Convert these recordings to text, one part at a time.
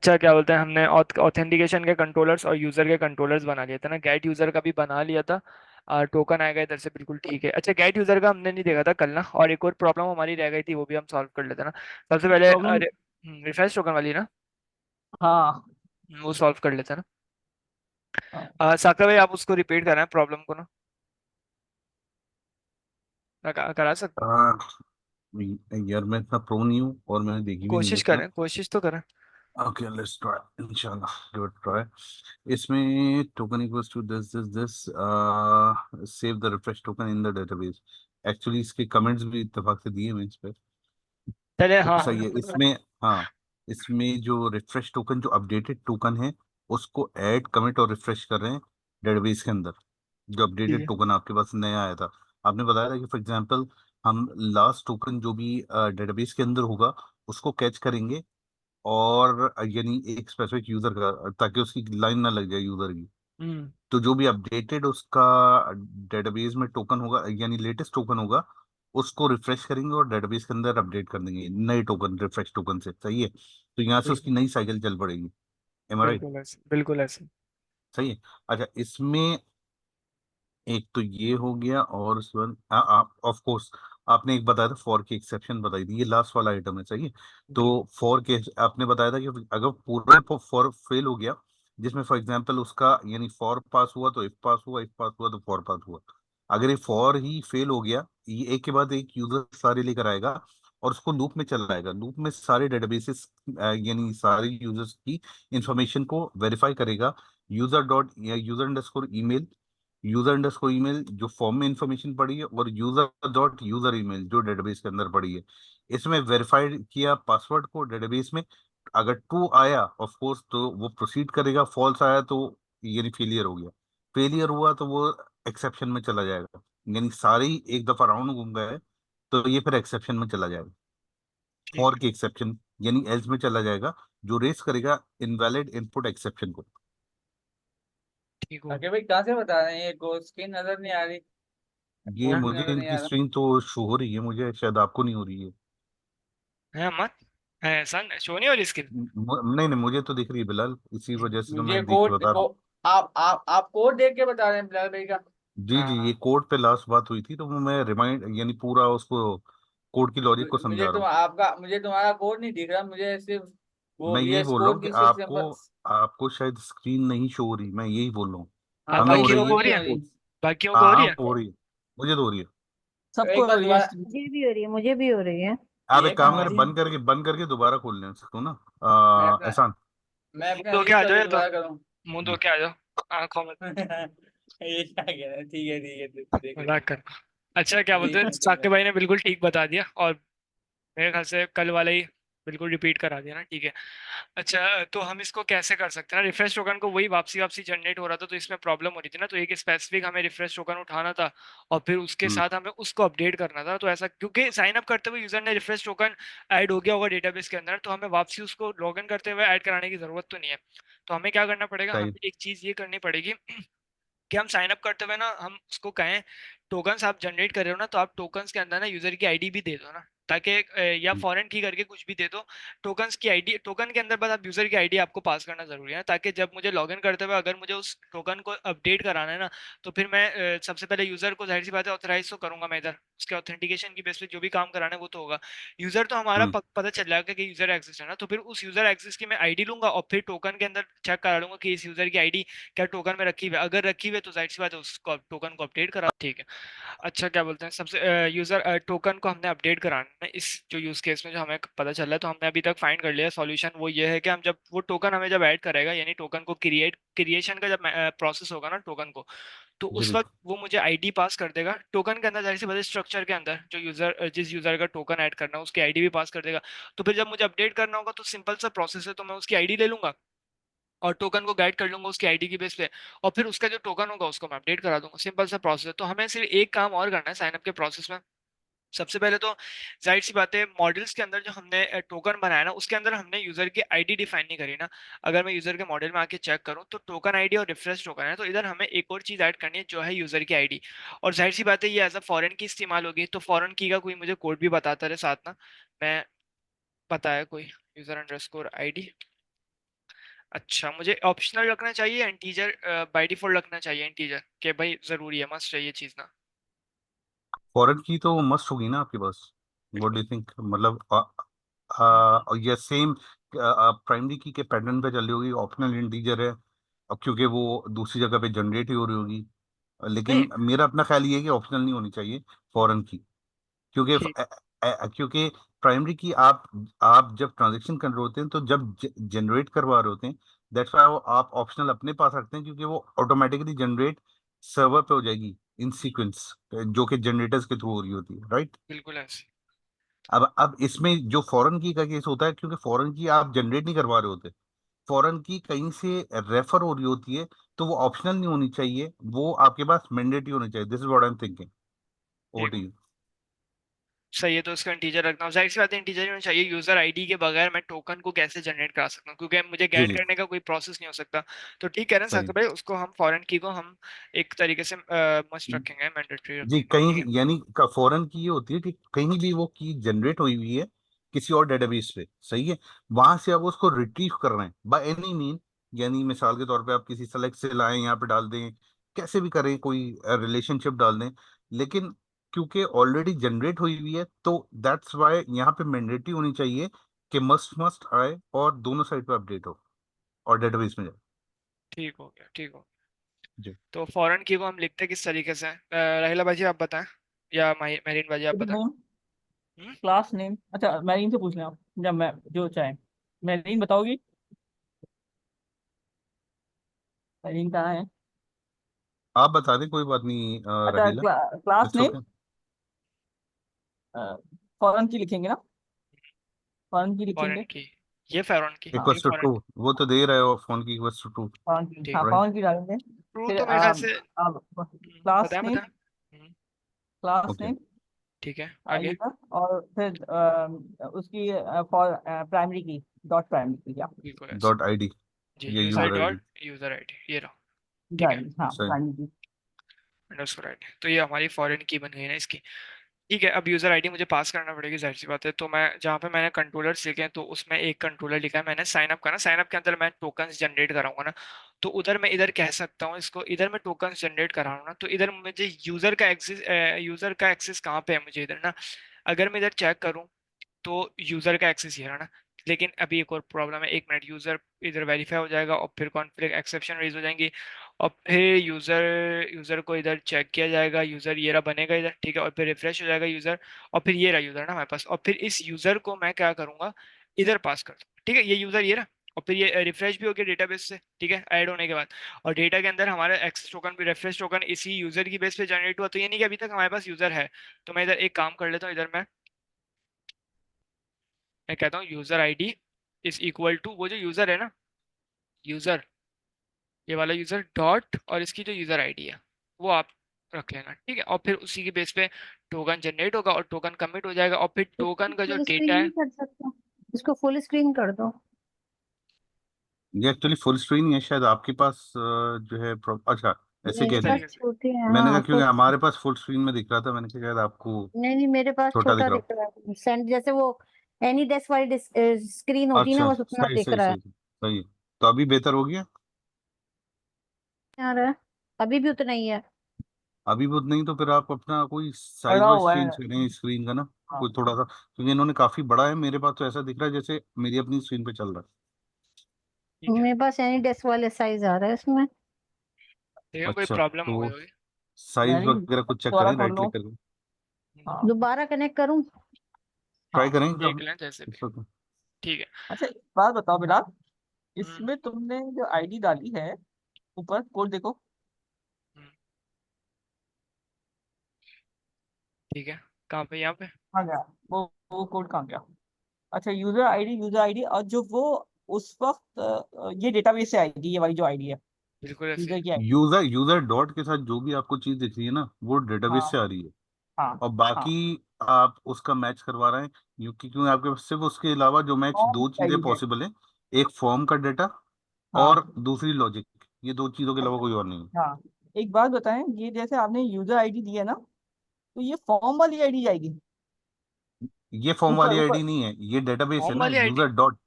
अच्छा क्या बोलते हैं, हमने ऑथेंटिकेशन के कंट्रोलर्स और यूजर के कंट्रोलर्स बना लिए थे ना, गेट यूजर का भी बना लिया था। टोकन आएगा इधर से, बिल्कुल ठीक है। अच्छा गेट यूजर का हमने नहीं देखा था कल ना, और एक और प्रॉब्लम हमारी रह गई थी, वो भी हम सॉल्व कर लेते हैं ना। सबसे पहले प्रॉब्लम। रिफ्रेश टोकन वाली ना, हाँ। वो सॉल्व कर लेते हैं ना। हाँ। साका भाई आप उसको रिपीट करें प्रॉब्लम को ना, करा सकते हो? हाँ, यार मैं इतना प्रो नहीं हूँ और मैंने देखी भी नहीं है कोशिश इतना। करें, कोशिश तो करें। ओके, लेट्स ट्राई, इंशाल्लाह गिव इट ट्राई। इसमें token equals to this this this, save the refresh token in the database. Actually इसके कमेंट्स भी इत्तेफाक से दिए हुए हैं इस पे। चले तो हाँ। सही है इसमें। हाँ, इसमें जो रिफ्रेश टोकन, जो अपडेटेड टोकन है, उसको ऐड, कमिट और रिफ्रेश कर रहे हैं डेटाबेस के अंदर। जो ठीक अपडेटेड है। टोकन आपके पास नया आया था, आपने बताया था कि फॉर एग्जांपल हम लास्ट टोकन जो भी डेटाबेस के अंदर होगा उसको कैच करेंगे, और यानी एक स्पेसिफिक यूजर का, ताकि उसकी लाइन ना लग जाए यूजर की। हम्म। तो जो भी अपडेटेड उसका डेटाबेस में टोकन होगा, यानी लेटेस्ट टोकन होगा, उसको रिफ्रेश करेंगे और डेटाबेस के अंदर अपडेट कर देंगे नए टोकन, रिफ्रेश टोकन से। सही है, तो यहाँ से उसकी बिल्कुल, नई साइकिल चल पड़ेगी। एम आई राइट? बिल्कुल ऐसे, बिल्कुल ऐसे। सही है। अच्छा, इसमें एक तो ये हो गया, और उसके बाद आप ऑफ कोर्स आपने एक बताया था, फॉर की एक्सेप्शन बताई थी, ये लास्ट वाला आइटम है। सही है। तो बिल्कुल। फॉर के आपने बताया था कि अगर पूरा फॉर फेल हो गया, जिसमें फॉर एग्जांपल उसका यानी फॉर पास हुआ तो इफ पास हुआ, इफ पास हुआ तो फॉर पास हुआ। अगर ये फॉर ही फेल हो गया, ये एक के बाद एक यूजर सारे लेकर आएगा और उसको लूप में चलाएगा, लूप में सारे डेटाबेसेस यानी सारे यूजर्स की इंफॉर्मेशन को वेरीफाई करेगा। यूजर डॉट या user underscore email, user underscore email जो फॉर्म में इंफॉर्मेशन पड़ी है, और यूजर डॉट यूजर ईमेल जो डेटाबेस के अंदर पड़ी है। इसमें वेरीफाइड किया पासवर्ड को डेटाबेस में। अगर ट्रू आया ऑफ कोर्स तो वो प्रोसीड करेगा, फॉल्स आया तो यानी फेलियर हो गया। फेलियर हुआ तो वो एक्सेप्शन में चला जाएगा, यानी सारे ही एक दफा राउंड घूम गए तो ये फिर एक्सेप्शन में चला जाएगा। ठीक फॉर है। के एक्सेप्शन यानी एल्स में चला जाएगा, जो रेस करेगा इनवैलिड इनपुट एक्सेप्शन को। ठीक हो आगे भाई कहाँ से बता रहे हैं, ये गो स्क्रीन नजर नहीं आ रही। ये कोड गया। भी मुझे नजर नहीं इनकी आ रहा। स्क्रीन तो शो हो रही है, मुझे शायद आपको नहीं हो रही है। है मत, है सन शो नहीं हो रही स्किन। नहीं नहीं, मुझे तो दिख रही है बिलाल, इसी वजह से तो मुझे मैं देख के कोड बता रहा को, हूँ। आप कोड देख के बता रहे हैं बिलाल भाई का। जी जी, ये हाँ। कोड पे लास्ट बात हुई थी तो वो मैं रिमाइंड यानी पूरा उसको कोड की लॉजिक को मुझे समझा रहा तो हूँ। आपका, मुझे तुम्हारा कोड नहीं दिख रहा, मुझे सिर्फ वो मैं यही VS बोल रहा कोड हूँ कि की सिर्फ आपको सिंपल। आपको शायद स्क्रीन नहीं शो हो रही, मैं यही बोल रहा हूँ। हाँ हमें हो मुझे बाकियों को रही हो मुझे है। रही नहीं है, हो रही। बाकियों को हाँ हो रही हाँ, है। हो रही है, मुझे तो हो रही है। एक सबको हो बार रही है दोबारा। स्क्रीन। मुझे भी हो रही है, मुझे भी हो रही है। आप एक एक काम मिनट करें, जी। बंद करके दोबारा खोल लें सकते हो ना, मैं अपना एहसान। मैं मुंह अपना धो के आ रीस्टार्ट जाओ, भी या तो दोबारा करूँ। मुंह धो के आ जाओ आंखों में। ये क्या कह रहे हैं, ठीक है देख मजाक लेंगे। कर। अच्छा क्या बोलते ठीक हैं, है ठीक है। साकिब भाई ने बिल्कुल ठीक बता दिया, और मेरे ख्याल से कल वाला ही बिल्कुल रिपीट करा दिया ना, ठीक है। अच्छा तो हम इसको कैसे कर सकते हैं ना, रिफ्रेश टोकन को वही वापसी वापसी जनरेट हो रहा था, तो इसमें प्रॉब्लम हो रही थी ना, तो एक स्पेसिफिक हमें रिफ्रेश टोकन उठाना था, और फिर उसके हम्म, साथ हमें उसको अपडेट करना था। तो ऐसा क्योंकि साइन अप करते हुए यूजर ने रिफ्रेश टोकन ऐड हो गया होगा डेटाबेस के अंदर, तो हमें वापसी उसको लॉगिन करते हुए ऐड कराने की जरूरत तो नहीं है। तो हमें क्या करना पड़ेगा, सही। हमें एक चीज ये करनी पड़ेगी कि हम साइन अप करते हुए ना, हम उसको कहें टोकन्स आप जनरेट कर रहे हो ना, तो आप टोकन्स के अंदर ना यूजर की आईडी भी दे दो ना, ताकि या हम्म, फॉरेन की करके कुछ भी दे दो। टोकन्स की आईडी, टोकन के अंदर बस आप यूजर की आईडी आपको पास करना जरूरी है, ताकि जब मुझे लॉगिन करते हुए अगर मुझे उस टोकन को अपडेट कराना है ना, तो फिर मैं सबसे पहले यूजर को जाहिर सी बात है ऑथराइज तो करूंगा मैं इधर, उसके ऑथेंटिकेशन की बेस पे जो भी काम कराना है वो तो होगा। यूजर तो हमारा हम्म, पता चल जाएगा कि यूजर एक्सिस्ट है ना, तो फिर उस यूजर एक्सिस्ट की मैं आईडी लूंगा, और फिर टोकन के अंदर चेक करा लूंगा कि इस यूजर की आईडी क्या टोकन में रखी हुई है। अगर रखी हुई है तो जाहिर सी बात है उसको टोकन को अपडेट करा, ठीक है। अच्छा क्या बोलते हैं, सबसे यूजर टोकन को हमने अपडेट कराना है इस जो यूज केस में जो हमें पता चल रहा है, तो हमने अभी तक फाइंड कर लिया सॉल्यूशन। वो ये है कि हम जब वो टोकन हमें जब ऐड करेगा, यानी टोकन को क्रिएशन का जब प्रोसेस होगा ना टोकन को, तो जी उस वक्त बिल्कुल। वो मुझे आईडी पास कर देगा टोकन के अंदर, जाहिर सी बात है स्ट्रक्चर के अंदर जो यूजर जिस यूजर का टोकन ऐड करना है उसकी आईडी भी पास कर देगा। तो फिर जब मुझे अपडेट करना होगा तो सिंपल सा प्रोसेस है, तो मैं उसकी आईडी ले लूंगा और टोकन को गाइड कर लूंगा उसकी आईडी की बेस पे, और फिर उसका जो टोकन होगा उसको मैं अपडेट करा दूंगा। सिंपल सा प्रोसेस है। तो हमें सिर्फ एक काम और करना है साइन अप के प्रोसेस में। सबसे पहले तो जाहिर सी बात है मॉडल्स के अंदर जो हमने टोकन बनाया ना, उसके अंदर हमने यूजर की आईडी डिफाइन नहीं करी ना। अगर मैं यूजर के मॉडल में आके चेक करूं तो टोकन आईडी और रिफ्रेश टोकन है, तो इधर हमें एक और चीज ऐड करनी है जो है यूजर की आईडी। और जाहिर सी बात है ये एज अ फॉरेन की इस्तेमाल होगी, तो फॉरेन की का कोई मुझे कोड भी बताता रहे साथ ना। मैं बताया कोई यूजर अंडरस्कोर आईडी, अच्छा, मुझे ऑप्शनल रखना चाहिए इंटीजर, बाय डिफॉल्ट रखना चाहिए इंटीजर कि भाई जरूरी है, मस्ट है ये चीज ना? फॉरेन की तो मस्ट होगी ना आपके पास। व्हाट डू यू थिंक, मतलब हम्म, ये सेम प्राइमरी की के पैटर्न पे चल रही होगी, ऑप्शनल इंटीजर है, अब क्योंकि वो दूसरी जगह पे जनरेट ही हो रही होगी। नहीं, लेकिन मेरा अपना ख्याल ये है कि ऑप्शनल नहीं होनी चाहिए फॉरेन की, क्योंकि ठीक। क्योंकि प्राइमरी की आप जब ट्रांजेक्शन कर रहे होते हैं, तो जब जनरेट करवा रहे होते हैं, दैट्स वाई आप ऑप्शनल अपने पास रखते हैं, क्योंकि वो ऑटोमेटिकली जनरेट सर्वर पे हो जाएगी इन सीक्वेंस, जो कि जनरेटर्स के थ्रू हो रही होती है, राइट। बिल्कुल ऐसे। अब इसमें जो फॉरेन की का केस होता है, क्योंकि फॉरेन की आप जनरेट नहीं करवा रहे होते, फॉरेन की कहीं से रेफर हो रही होती है, तो वो ऑप्शनल नहीं होनी चाहिए, वो आपके पास मैंडेटरी होनी चाहिए। This is what I am thinking. Over ठीक टू हो, यू। सही है, तो इसका इंटीजर रखना हूँ। जाहिर सी बात है इंटीजर ही होना चाहिए। यूजर आईडी के बगैर मैं टोकन को कैसे जनरेट करा सकता हूँ, क्योंकि मुझे जी गेट जी, करने का कोई प्रोसेस नहीं हो सकता। तो ठीक है ना सही। साकिब भाई, उसको हम फॉरेन की को हम एक तरीके से मस्ट रखेंगे, मैंडेटरी जी, रखेंगे, ठीक कहीं है। यानी फॉरेन की ये होती है कि कहीं भी वो की जनरेट हुई हुई है किसी और डेटाबेस पे, सही है, वहां से आप उसको रिट्रीव कर रहे हैं बाय एनी मीन, यानी मिसाल के तौर पे आप किसी सेलेक्ट से लाएं, यहाँ पे डाल दें, कैसे भी करें, कोई रिलेशनशिप डाल दें, लेकिन क्योंकि ऑलरेडी जनरेट हुई हुई है, तो दैट्स वाई यहाँ पे मैंडेटरी होनी चाहिए कि मस्ट मस्ट आए और दोनों साइड पे अपडेट हो और डेटाबेस में जाए। ठीक हो गया, ठीक हो। जी। तो फॉरेन की को हम लिखते हैं किस तरीके से? राहिला बाजी आप बताएं, या मेरीन बाजी आप बताएं। नेम, हम्म? क्लास नेम, अच्छा मैरीन से पूछ लें आप, जब मैं जो चाहे। मैरीन बताओगी? मैरीन कहाँ है? आप बता दें, कोई बात नहीं, अच्छा रहीला। Class it's name okay. Foreign की लिखेंगे ना? फॉरेन की फॉरेन लिखेंगे। की, ये फॉरेन की, हाँ, ये इक्वल्स टू फॉरेन टू, की। वो तो दे रहे हो फोन की, इक्वल्स टू टू, फॉरेन की, हाँ ठीक। राइट। फॉरेन की डालेंगे। ट्रू फिर तो मेरे ख्याल से। अब क्लास बताएं नेम, बताएं। Class okay. नेम ठीक है, आगे। आइएगा, और फिर उसकी फॉर प्राइमरी की, डॉट प्राइमरी की, या बिल्कुल ऐसे। डॉट आईडी, जी, ये user user ID. Dot user ID, ये रहा। ठीक है, हाँ सही। प्राइमरी की। अंडरस्कोर आईडी, तो ये हमारी फॉरेन की बन गई ना इसकी। ठीक है, अब यूजर आईडी मुझे पास करना पड़ेगी, जाहिर सी बात है। तो मैं जहाँ पे मैंने कंट्रोलर लिखे हैं, तो उसमें एक कंट्रोलर लिखा है मैंने साइन अप का ना, साइन अप के अंदर मैं टोकन्स जनरेट कराऊंगा ना। तो उधर मैं इधर कह सकता हूँ इसको, इधर मैं टोकन्स जनरेट करा रहा हूँ ना, तो इधर मुझे यूजर का एक्सेस कहाँ पे है मुझे इधर ना। अगर मैं इधर चेक करूँ तो यूजर का एक्सेस ये रहा ना। लेकिन अभी एक और प्रॉब्लम है, एक मिनट, यूजर इधर वेरीफाई हो जाएगा और फिर कॉन्फ्लिक्ट एक्सेप्शन रेज हो जाएंगी, और फिर यूजर यूजर को इधर चेक किया जाएगा, यूजर ये रहा बनेगा इधर, ठीक है, और फिर रिफ्रेश हो जाएगा यूजर, और फिर ये रहा यूजर ना हमारे पास, और फिर इस यूजर को मैं क्या करूंगा, इधर पास कर दूं, ठीक है, ये यूजर ये रहा, और फिर ये रिफ्रेश भी हो गया डेटाबेस से, ठीक है, ऐड होने के बाद। और डेटा के अंदर हमारा एक्सेस टोकन भी, रेफरेंस टोकन इसी यूजर की बेस पे जनरेट हुआ, तो ये नहीं कि अभी तक हमारे पास यूजर है। तो मैं इधर एक काम कर लेता हूँ, इधर मैं कहता हूँ user ID is equal to वो जो यूजर है ना, यूजर, ये वाला यूजर डॉट, और इसकी जो यूजर आईडी है वो आप रख लेना, ठीक है, और फिर उसी की बेस पे टोकन जनरेट होगा और टोकन कमिट हो जाएगा, और फिर इसको टोकन का जो फुल डेटा स्क्रीन है। नहीं कर सकता? इसको फुल स्क्रीन कर दो। ये एक्चुअली फुल स्क्रीन ही है शायद आपके पास, जो है अच्छा, ऐसे इस कह मेरे रही पास हैं। तरीके से। छोटे हैं, मैंने कहा हाँ क्योंकि फुल। हमारे पास फुल स्क्रीन में दिख रहा था, मैंने कहा शायद आपको नहीं नहीं, मेरे पास छोटा दिख छोटा रहा दिख रहा है, सेंड जैसे वो एनी डेस्क वाली स्क्रीन हो। होती है ना, अच्छा, बस उतना सही दिख सही रहा है। सही सही है। तो अभी बेहतर हो गया। आ रहा है, अभी भी उतना ही है। अभी बहुत नहीं, तो फिर आप अपना कोई साइज बड़ा वाइज हुआ चेंज है। करें स्क्रीन का ना, हाँ, कोई थोड़ा सा, क्योंकि इन्होंने काफी बड़ा है, मेरे पास तो ऐसा दिख रहा है जैसे मेरी अपनी स्क्रीन पे चल रहा ठीक है, मेरे पास एनी डेस्क वाले साइज आ रहा है इसमें। है। देखो कोई अच्छा, प्रॉब्लम हो गई तो होगी। साइज मैंने वगैरह कुछ चेक दोबारा करें, खोल राइट लो। क्लिक करके हम्म, हाँ दोबारा कनेक्ट करूं? ट्राई हाँ। करें देख जब। लें जैसे भी। It's okay. ठीक है। अच्छा एक बात बताओ बिलाल, हम्म, इसमें तुमने जो आईडी डाली है, ऊपर कोड देखो। हम्म, ठीक है, कहाँ पे, यहाँ पे? हाँ गया, वो कोड कहाँ गया? अच्छा, यूजर आईडी, और जो वो उस वक्त ये डेटाबेस से आएगी, ये वाली जो आईडी है, बिल्कुल ऐसे। यूजर की आईडी। यूजर यूजर डॉट के साथ जो भी आपको चीज दिख रही है ना, वो डेटाबेस हाँ से आ रही है, हाँ और हाँ। बाकी आप उसका मैच करवा रहे हैं, क्योंकि आपके पास सिर्फ उसके अलावा जो मैच कौन दो सी चीजें आईडी है? पॉसिबल है, एक फॉर्म का डेटा और हाँ। दूसरी लॉजिक, ये दो चीजों के अलावा अच्छा, कोई और नहीं है। हाँ, एक बात बताएं, ये जैसे आपने यूजर आईडी दी है ना, तो ये फॉर्म वाली आईडी जाएगी? ये फॉर्म ऊपर वाली ऊपर। आईडी नहीं है, ये डेटाबेस है फॉर्म ना, वाली आईडी? User dot.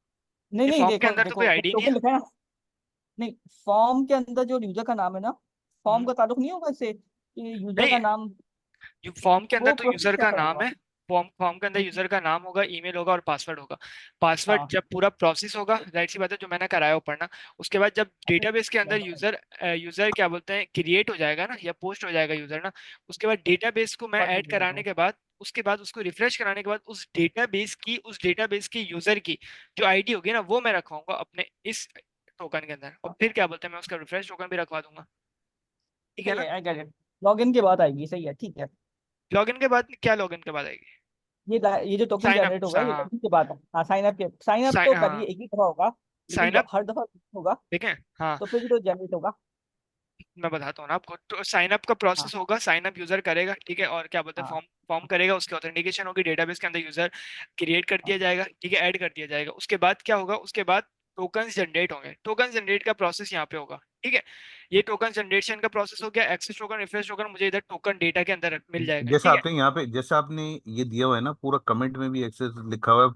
नहीं ये नहीं, फॉर्म के देखो अंदर तो कोई देखो, आईडी नहीं टोकन है। लिखा है ना, नहीं, फॉर्म के अंदर जो यूजर का नाम है ना, फॉर्म हम्म, का ताल्लुक नहीं होगा इससे कि यूजर नहीं, का नाम, फॉर्म के अंदर वो तो प्रोसेस यूजर का कैसा नाम होगा? है। फॉर्म के अंदर हम्म, यूजर का नाम होगा, ईमेल होगा और पासवर्ड होगा। पासवर्ड हाँ। जब पूरा प्रोसेस होगा, जाहिर सी बात है, जो मैंने कराया ऊपर ना, उसके बाद जब अच्छा, डेटाबेस के अंदर यूजर यूजर क्या बोलते हैं, क्रिएट हो जाएगा ना, या पोस्ट हो जाएगा यूजर ना, उसके बाद डेटाबेस को मैं ऐड कराने के बाद, उसके बाद उसको रिफ्रेश कराने के बाद उस डेटाबेस की यूजर की जो आईडी होगी ना, वो मैं रखवाऊंगा अपने इस टोकन के अंदर, और फिर क्या बोलते हैं, मैं उसका रिफ्रेश टोकन भी रखवा दूंगा। ठीक है सही ना? है, आई गेट इट। लॉगिन के बाद आएगी, सही है, ठीक है। लॉगिन के बाद क्या, लॉगिन के बाद आएगी? ये जो टोकन साइन अप, जनरेट होगा ये हाँ। लॉगिन के बाद है। हाँ, साइन अप तो करिए, हाँ, एक ही दफा होगा, लेकिन साइन अप। हर दफा होगा, ठीक है, हाँ। तो फिर भी तो जनरेट होगा। मैं बताता हूँ ना आपको, तो साइन अप का हाँ, प्रोसेस होगा, साइन अप यूजर करेगा, ठीक है, और क्या बोलते हैं, हाँ, फॉर्म फॉर्म करेगा, उसकी ऑथेंटिकेशन होगी, डेटाबेस के अंदर यूजर क्रिएट कर दिया हाँ। जाएगा, ठीक है, ऐड कर दिया जाएगा। उसके बाद क्या होगा, उसके बाद टोकन्स जनरेट होंगे, टोकन जनरेट का प्रोसेस यहाँ पे होगा, ठीक है। ये टोकन जनरेशन का प्रोसेस हो गया, एक्सेस टोकन, रिफ्रेश टोकन मुझे इधर टोकन डेटा के अंदर मिल जाएगा, जैसे ठीक है। आपने यहाँ पे, जैसे आपने ये दिया हुआ है ना, पूरा कमेंट में भी एक्सेस लिखा हुआ है,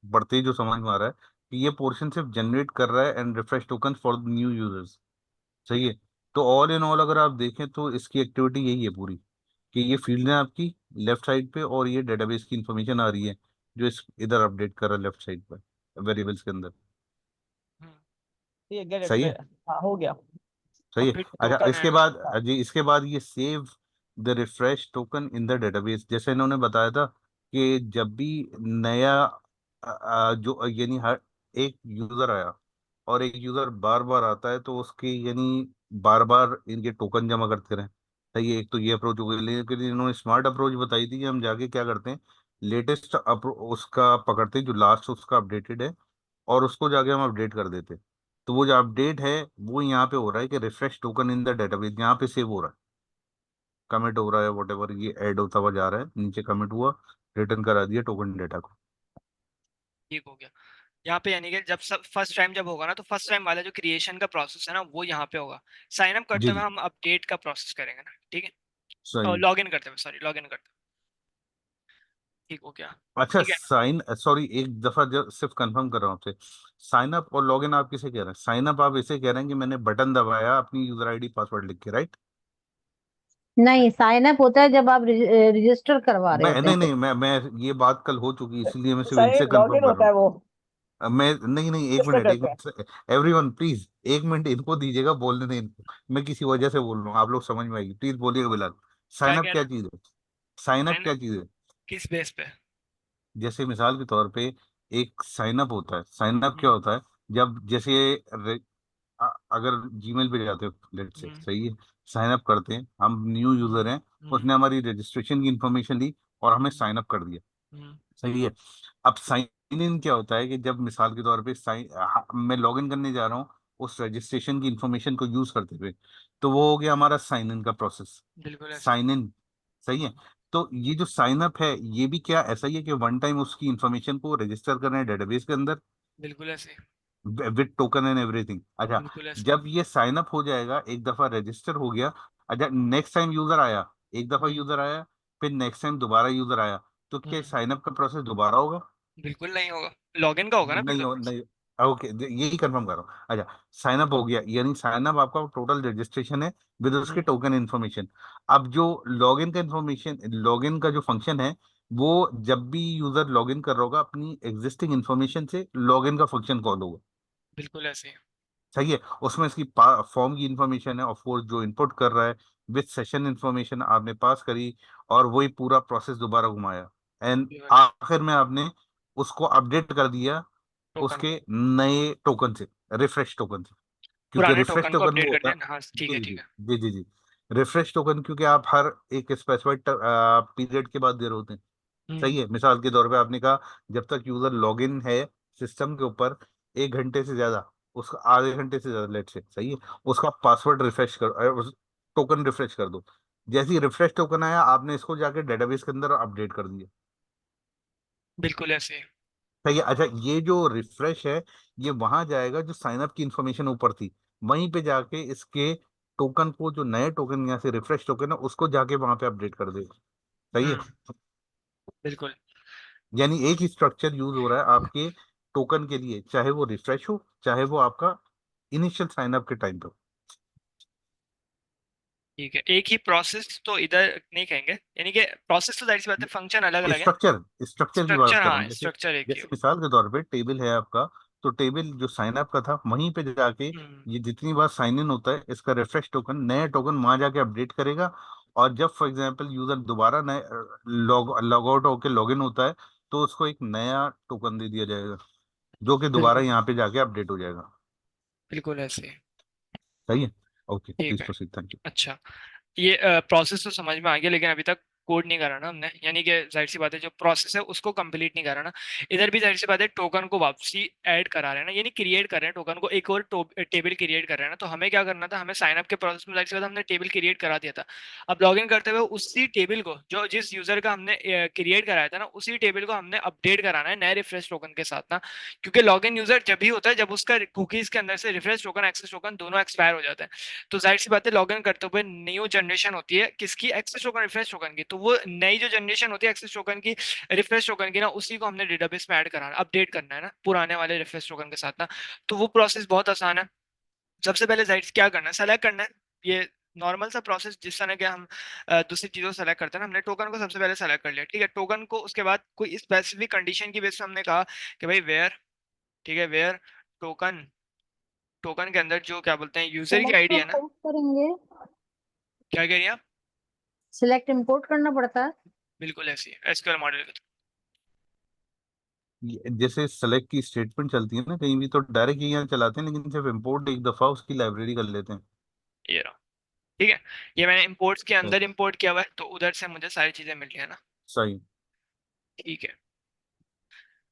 पढ़ते ही जो समझ में आ रहा है कि ये पोर्शन सिर्फ जनरेट कर रहा है and refresh token for new users. सही है। तो ऑल इन ऑल अगर आप देखें तो इसकी एक्टिविटी यही है पूरी, कि ये फील्ड है आपकी लेफ्ट साइड पे, और ये डेटाबेस की इंफॉर्मेशन आ रही है जो इस इधर अपडेट कर रहा है लेफ्ट साइड पर वेरिएबल्स के अंदर। ठीक है, गेट इट, सही है। हाँ, हो गया। और सही है। फिर अच्छा, टोकन है। इसके बाद हाँ, जी, इसके बाद ये save the refresh token in the database, जैसे इन्होंने बताया था कि जब भी नया जो यानी हर एक यूजर आया और एक यूजर बार बार आता है तो उसके यानी बार बार इनके टोकन जमा करते रहे। सही है। एक तो ये अप्रोच हो गई, लेकिन इन्होंने स्मार्ट अप्रोच बताई थी कि हम जाके क्या करते हैं, लेटेस्ट उसका पकड़ते हैं जो लास्ट उसका अपडेटेड है, और उसको जाके हम अपडेट कर देते हैं। तो वो जो अपडेट है वो यहाँ पे हो रहा है कि refresh token in the database, यहाँ पे सेव हो रहा है, कमिट हो रहा है, वट एवर ये ऐड होता हुआ जा रहा है, नीचे कमिट हुआ, रिटर्न करा दिया टोकन डेटा को। ठीक हो गया। यहाँ पे यानी कि जब सब फर्स्ट टाइम जब होगा ना, तो फर्स्ट टाइम वाला जो क्रिएशन का प्रोसेस है ना, वो यहाँ पे होगा। साइन अप करते जी हुए जी। हम अपडेट का प्रोसेस करेंगे ना, ठीक है। सही। लॉग इन करते हुए, सॉरी, लॉग इन करते हुए। ठीक हो गया। अच्छा, ठीक है। साइन सॉरी, एक दफा जो सिर्फ कंफर्म कर रहा हूँ आपसे, साइन अप और लॉग इन आप किसे कह रहे हैं? साइन अप आप इसे कह रहे हैं कि मैंने बटन दबाया अपनी यूजर आईडी पासवर्ड लिख के, राइट? नहीं, साइन अप होता है जब आप रजिस्टर करवा रहे मैं होते हैं नहीं कुछ। नहीं, मैं ये बात कल हो चुकी, इसीलिए मैं सिर्फ सही, इनसे लॉग कंफर्म इन कर रहा होता है हूँ। वो, मैं नहीं नहीं, रजिस्टर एक करते हैं। मिनट, एवरीवन प्लीज, एक मिनट इनको दीजिएगा बोलने दें इनको। मैं किसी वजह से बोल रहा हूँ, आप लोग समझ में आएगी, प्लीज बोलिएगा बिलाल। साइन क्या अप कह क्या रहे चीज है? साइन हैं? अप साइन क्या अप चीज है? किस बेस पे? जैसे मिसाल के तौर पे एक साइन अप होता है, साइन अप क्या हम्म, होता है? जब जैसे अगर जीमेल पे जाते हो लेट से, हम्म, सही है, साइन अप करते हैं, हम न्यू हम्म, यूजर हैं, हम्म, उसने हमारी रजिस्ट्रेशन की इंफॉर्मेशन ली और हमें हम्म, साइन अप कर दिया। हम्म, सही है। अब साइन इन क्या होता है कि जब मिसाल के तौर पे मैं लॉग इन करने जा रहा हूँ उस रजिस्ट्रेशन की इंफॉर्मेशन को यूज करते हुए, तो वो हो गया हमारा साइन इन का प्रोसेस। बिल्कुल ऐसे ही। Sign in. सही है। तो ये जो साइन अप है ये भी क्या ऐसा ही है कि वन टाइम उसकी इंफॉर्मेशन को रजिस्टर कर रहे हैं डेटाबेस के अंदर बिल्कुल ऐसे ही। With token and everything. अच्छा, बिल्कुल ऐसे जब ये साइन अप हो जाएगा, एक दफा रजिस्टर हो गया, अच्छा नेक्स्ट टाइम यूजर आया, एक ही। दफा यूजर आया, फिर नेक्स्ट टाइम दोबारा यूजर आया, तो क्या हम्म, साइन अप का प्रोसेस दोबारा होगा? बिल्कुल नहीं होगा। लॉगिन का होगा ना फिर नहीं तो हो process। नहीं। ओके, यही कंफर्म कर रहा हूँ। अच्छा, साइन अप हो गया, यानी साइन अप आपका टोटल रजिस्ट्रेशन है विद उसके हम्म, टोकन इन्फॉर्मेशन। अब जो लॉगिन का इन्फॉर्मेशन, लॉगिन का जो फंक्शन है, वो जब भी यूजर लॉगिन कर रहा होगा अपनी एग्जिस्टिंग इन्फॉर्मेशन से, लॉगिन का फंक्शन कॉल होगा। बिल्कुल ऐसे ही। सही है। उसमें इसकी फॉर्म की इंफॉर्मेशन है, ऑफ कोर्स जो इनपुट कर रहा है, विद सेशन इंफॉर्मेशन आपने पास करी, और वही पूरा प्रोसेस दोबारा घुमाया, एंड आखिर में आपने उसको अपडेट कर दिया टोकन उसके नए टोकन से, रिफ्रेश टोकन से। क्योंकि पुराने रिफ्रेश टोकन को टोकन अपडेट वो कर होता दिया है, ना, हाँ ठीक जी है, जी ठीक जी है। जी जी जी, रिफ्रेश टोकन क्योंकि आप हर एक स्पेसिफाइड पीरियड के बाद दे रहे होते हैं। हम्म, सही है। मिसाल के तौर पे आपने कहा जब तक यूजर लॉग इन है सिस्टम के ऊपर 1 घंटे से ज्यादा, उसका आधे घंटे से ज्यादा लेट से, सही है, उसका पासवर्ड रिफ्रेश कर, उस टोकन रिफ्रेश कर दो। जैसे ही रिफ्रेश टोकन आया आपने इसको जाके डेटाबेस के अंदर अपडेट कर दिया। बिल्कुल ऐसे ही। सही है। अच्छा, ये जो रिफ्रेश है ये वहां जाएगा जो साइन अप की इंफॉर्मेशन ऊपर थी, वहीं पे जाके इसके टोकन को, जो नए टोकन यहाँ से रिफ्रेश टोकन है उसको जाके वहां पे अपडेट कर देगा। सही है। हम्म, बिल्कुल। यानी एक ही स्ट्रक्चर यूज हो रहा है आपके टोकन के लिए, चाहे वो रिफ्रेश हो चाहे वो आपका इनिशियल साइन अप के टाइम पे। ठीक है, एक ही प्रोसेस तो इधर नहीं कहेंगे, यानी कि प्रोसेस तो जाहिर सी बात है, फंक्शन अलग अलग है। स्ट्रक्चर स्ट्रक्चर की बात स्ट्रक्चर, कर रहा हूँ। हाँ जैसे स्ट्रक्चर एक ही जैसे हो। मिसाल के तौर पे टेबल है आपका, तो टेबल जो साइन अप का था वहीं पे जाके हम्म। ये जितनी बार साइन इन होता है इसका रिफ्रेश टोकन, नया टोकन वहां जाके अपडेट करेगा। और जब फॉर एग्जांपल यूजर दोबारा नए लॉग आउट होकर लॉग इन होता है तो उसको एक नया टोकन दे दिया जाएगा जो कि दोबारा बिल्कुल यहाँ पे जाके अपडेट हो जाएगा। बिल्कुल ऐसे ही। सही है। ओके, ठीक प्लीज है। Proceed, thank you. अच्छा, ये प्रोसेस तो समझ में आ गया, लेकिन अभी तक कोड नहीं करा ना हमने, यानी कि जाहिर सी बात है जो प्रोसेस है उसको कंप्लीट नहीं करा ना। इधर भी जाहिर सी बात है टोकन को वापसी ऐड करा रहे हैं ना, यानी क्रिएट कर रहे हैं टोकन को, एक और टेबल क्रिएट कर रहे हैं ना। तो हमें क्या करना था, हमें साइन अप के प्रोसेस में जाहिर सी बात है हमने टेबल क्रिएट करा दिया था। अब लॉग इन करते हुए उसी टेबल को, जो जिस यूजर का हमने क्रिएट कराया था ना, उसी टेबल को हमने अपडेट कराना है नए रिफ्रेश टोकन के साथ ना। क्योंकि लॉग इन यूजर जब भी होता है जब उसका कुकीज के अंदर से रिफ्रेश टोकन एक्सेस टोकन दोनों एक्सपायर हो जाता है। तो जाहिर सी बात है लॉग इन करते हुए न्यू जनरेशन होती है किसकी, एक्सेस टोकन रिफ्रेश टोकन की। तो वो नई जो जनरेशन होती है एक्सेस टोकन की, रिफ्रेश टोकन की ना, उसी को हमने डेटाबेस में ऐड कराना, अपडेट करना है ना पुराने वाले रिफ्रेश टोकन के साथ ना। तो वो प्रोसेस बहुत आसान है। सबसे पहले जाहिर से क्या करना है, सेलेक्ट करना है। ये नॉर्मल सा प्रोसेस जिस तरह के हम दूसरी चीजों को सेलेक्ट करते हैं ना, हमने टोकन को सबसे पहले सेलेक्ट कर लिया, ठीक है। टोकन को उसके बाद कोई स्पेसिफिक कंडीशन की बेस पे हमने कहा कि भाई वेयर, ठीक है, वेयर टोकन, टोकन के अंदर जो क्या बोलते हैं यूजर की सिलेक्ट आईडी तो है ना। इंपोर्ट करेंगे, क्या कह रही हैं आप? सिलेक्ट इंपोर्ट करना पड़ता है। बिल्कुल ऐसी है एसक्यूएल मॉडल के जैसे सेलेक्ट की स्टेटमेंट चलती है ना कहीं भी, तो डायरेक्ट ये यहाँ चलाते हैं, लेकिन सिर्फ इम्पोर्ट एक दफा उसकी लाइब्रेरी कर लेते हैं। थ्रू। ये रहा, ठीक है। ये मैंने इंपोर्ट्स के सही। अंदर इंपोर्ट किया हुआ है, तो उधर से मुझे सारी चीजें मिल रही है ना। सही। ठीक है।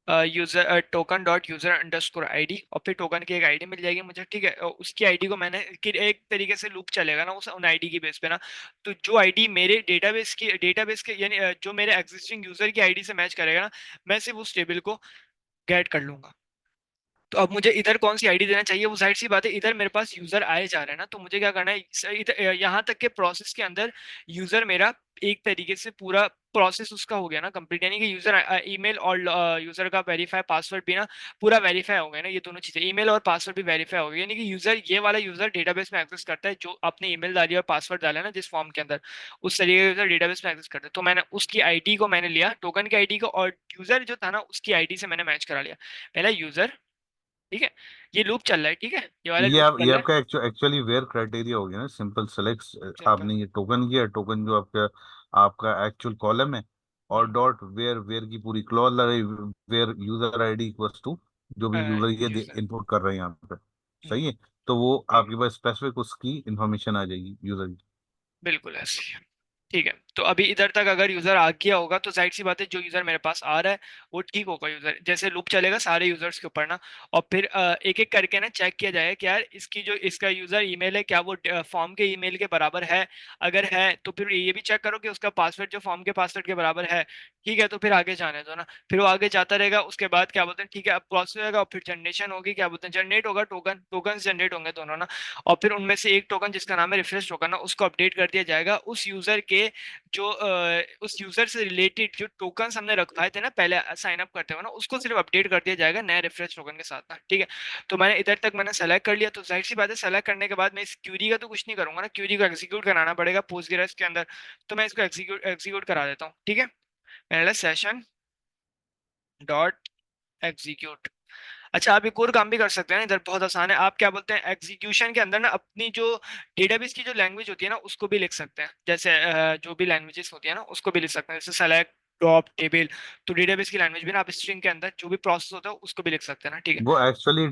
User token dot user underscore ID, और फिर टोकन की एक आईडी मिल जाएगी मुझे, ठीक है। उसकी आईडी को मैंने एक तरीके से लूप चलेगा ना उस उन आईडी की बेस पे ना। तो जो आईडी मेरे डेटाबेस के यानी जो मेरे एग्जिस्टिंग यूजर की आईडी से मैच करेगा ना, मैं सिर्फ उस टेबल को गेट कर लूंगा। तो अब मुझे इधर कौन सी आईडी देना चाहिए, वो जाहिर सी बात है इधर मेरे पास यूजर आए जा रहे हैं ना, तो मुझे क्या करना है, यहाँ तक के प्रोसेस के अंदर यूजर मेरा एक तरीके से पूरा प्रोसेस उसका हो गया ना कंप्लीट, यानी कि यूजर ईमेल और यूजर का वेरीफाई पासवर्ड भी ना पूरा वेरीफाई हो गया ना। ये दोनों चीजें, ईमेल और पासवर्ड भी वेरीफाई हो गए, यानी कि यूजर, ये वाला यूजर डेटाबेस में एक्सेस करता है, जो आपने ईमेल डाली और पासवर्ड डाला है ना जिस फॉर्म के अंदर, उस तरीके का यूजर डेटाबेस में एक्सेस करता है। तो मैंने उसकी आईडी को मैंने लिया, टोकन की आईडी को, और यूजर जो था ना उसकी आईडी से मैंने मैच करा लिया पहला यूजर, ठीक है। ये लूप चल रहा है, ठीक है, ये वाला लूप ये चल रहा है। आपका एक्चुअली वेयर क्राइटेरिया हो गया ना, सिंपल सेलेक्ट सिंपल। आपने ये टोकन किया, टोकन जो आपका आपका एक्चुअल कॉलम है, और डॉट वेयर, वेयर की पूरी क्लॉज लगाई, where user ID equals to जो भी यूजर ये यूजर। इनपुट कर रहे हैं यहाँ पे। सही है। तो वो ठीक है, आपके पास स्पेसिफिक उसकी इंफॉर्मेशन आ जाएगी यूजर की। बिल्कुल ऐसे ही है। ठीक है, तो अभी इधर तक अगर यूजर आ गया होगा तो जाहिर सी बात है जो यूजर मेरे पास आ रहा है वो ठीक होगा, यूजर जैसे लूप चलेगा सारे यूजर्स के ऊपर ना। और फिर एक एक करके ना चेक किया जाएगा कि यार इसकी जो इसका यूजर ईमेल है क्या वो फॉर्म के ईमेल के बराबर है। अगर है तो फिर ये भी चेक करो कि उसका पासवर्ड जो फॉर्म के पासवर्ड के बराबर है। ठीक है, तो फिर आगे जाने दो ना। फिर वो आगे जाता रहेगा, उसके बाद क्या बोलते हैं, ठीक है, अब प्रोसेस होगा और फिर जनरेशन होगी, क्या बोलते हैं, जनरेट होगा, टोकन जनरेट होंगे दोनों ना। और फिर उनमें से एक टोकन जिसका नाम है रिफ्रेश टोकन ना, उसको अपडेट कर दिया जाएगा उस यूजर के, जो उस यूजर से रिलेटेड जो टोकन्स हमने रखवाए थे ना पहले साइन अप करते हुए ना, उसको सिर्फ अपडेट कर दिया जाएगा नए रिफ्रेश टोकन के साथ ना, ठीक है। तो मैंने इधर तक मैंने सेलेक्ट कर लिया, तो जाहिर सी बात है सेलेक्ट करने के बाद मैं इस क्यूरी का तो कुछ नहीं करूंगा ना, क्यूरी को एग्जीक्यूट कराना पड़ेगा पोस्टग्रेस के अंदर। तो मैं इसको एग्जीक्यूट करा देता हूँ, ठीक है। मैंने सेशन डॉट एग्जीक्यूट। अच्छा, आप एक और काम भी कर सकते हैं ना इधर, बहुत आसान है। आप क्या बोलते हैं, एग्जीक्यूशन के अंदर ना अपनी जो डेटाबेस की जो लैंग्वेज होती है ना उसको भी लिख सकते हैं, जैसे जो भी लैंग्वेजेस होती है ना उसको भी लिख सकते हैं, जैसे सेलेक्ट, ड्रॉप, टेबल। तो डेटाबेस की लैंग्वेज भी ना आप स्ट्रिंग के अंदर जो भी प्रोसेस होता है उसको भी लिख सकते हैं ना, ठीक है। वो एक्चुअली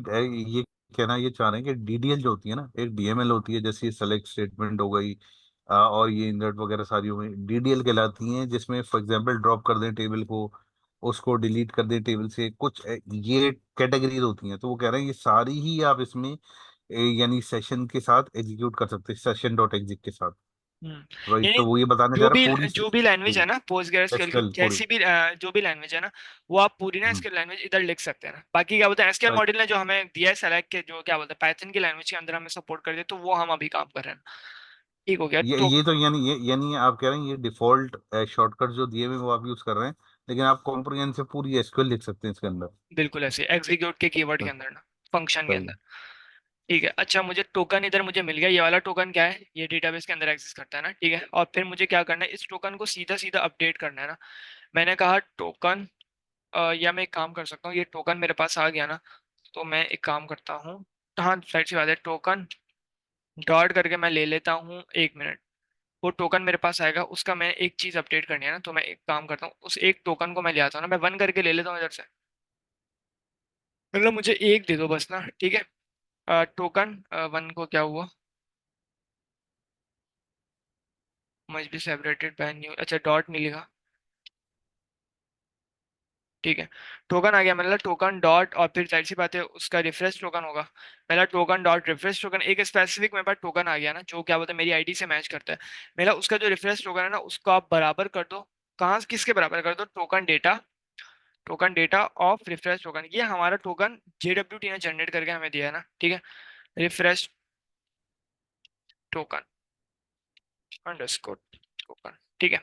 ये कहना ये चाह रहे हैं कि डीडीएल जो होती है ना, एक डीएमएल होती है, जैसे सेलेक्ट स्टेटमेंट हो गई, और ये इंसर्ट वगैरह सारी हो गई, डीडीएल कहलाती हैं, जिसमें फॉर एग्जांपल ड्रॉप कर दें टेबल को, उसको डिलीट कर दें टेबल से, कुछ ये कैटेगरीज होती हैं। तो वो कह रहे हैं ये सारी ही आप इसमें यानी सेशन के साथ एग्जीक्यूट कर सकते हैं, सेशन डॉट एग्जिक के साथ। हम्म। राइट, यानी तो वो ये बताने जा रहा है पूरी जो भी लैंग्वेज है ना पोस्टग्रेसक्यूएल की, एसक्यूएल पूरी। जैसी भी जो भी लैंग्वेज है ना, वो आप पूरी ना हम्म, एसक्यूएल लैंग्वेज इधर लिख सकते हैं ना। बाकी क्या बोलते हैं एसक्यूएल right। मॉडल ने जो हमें दिया है सेलेक्ट के, जो क्या बोलते हैं पाइथन की लैंग्वेज के अंदर हमें सपोर्ट कर दिया, तो वो हम अभी काम कर रहे हैं। ठीक हो गया तो। ये तो यानी आप कह रहे हैं ये डिफॉल्ट शॉर्टकट जो दिए हुए हैं वो आप यूज कर रहे हैं, लेकिन आप कॉम्प्रिहेंसिव पूरी एसक्यूएल लिख सकते हैं इसके अंदर। बिल्कुल ऐसे एग्जीक्यूट के कीवर्ड के हाँ, अंदर ना, फंक्शन के सही है। अंदर। ठीक है। अच्छा, मुझे टोकन इधर मुझे मिल गया, ये वाला टोकन क्या है, ये डेटाबेस के अंदर एक्सेस करता है ना, ठीक है। और फिर मुझे क्या करना है, इस टोकन को सीधा सीधा अपडेट करना है ना। मैंने कहा टोकन, या मैं एक काम कर सकता हूँ, ये टोकन मेरे पास आ गया ना, तो मैं एक काम करता हूँ। हाँ, साइड सी बात है, टोकन डॉट करके मैं ले लेता हूँ, 1 मिनट। वो टोकन मेरे पास आएगा, उसका मैं एक चीज अपडेट करनी है ना, तो मैं एक काम करता हूँ, उस एक टोकन को मैं ले आता हूँ ना, मैं 1 करके ले लेता हूँ इधर से। मतलब मुझे एक दे दो बस ना, ठीक है। टोकन 1 को क्या हुआ, must be separated by new, अच्छा डॉट नहीं लिखा, ठीक है। टोकन आ गया, मतलब टोकन डॉट, और फिर जाहिर सी बात है उसका रिफ्रेश टोकन होगा। मेरा टोकन डॉट रिफ्रेश टोकन, एक स्पेसिफिक मेरे पास टोकन आ गया ना, जो क्या बोलते हैं मेरी आईडी से मैच करता है। मेरा उसका जो रिफ्रेश टोकन है ना, उसको आप बराबर कर दो। कहाँ किसके बराबर कर दो, token data of refresh token, ये हमारा टोकन JWT ने जनरेट करके हमें दिया है ना, ठीक है। रिफ्रेश टोकन अंडरस्कोर टोकन, ठीक है।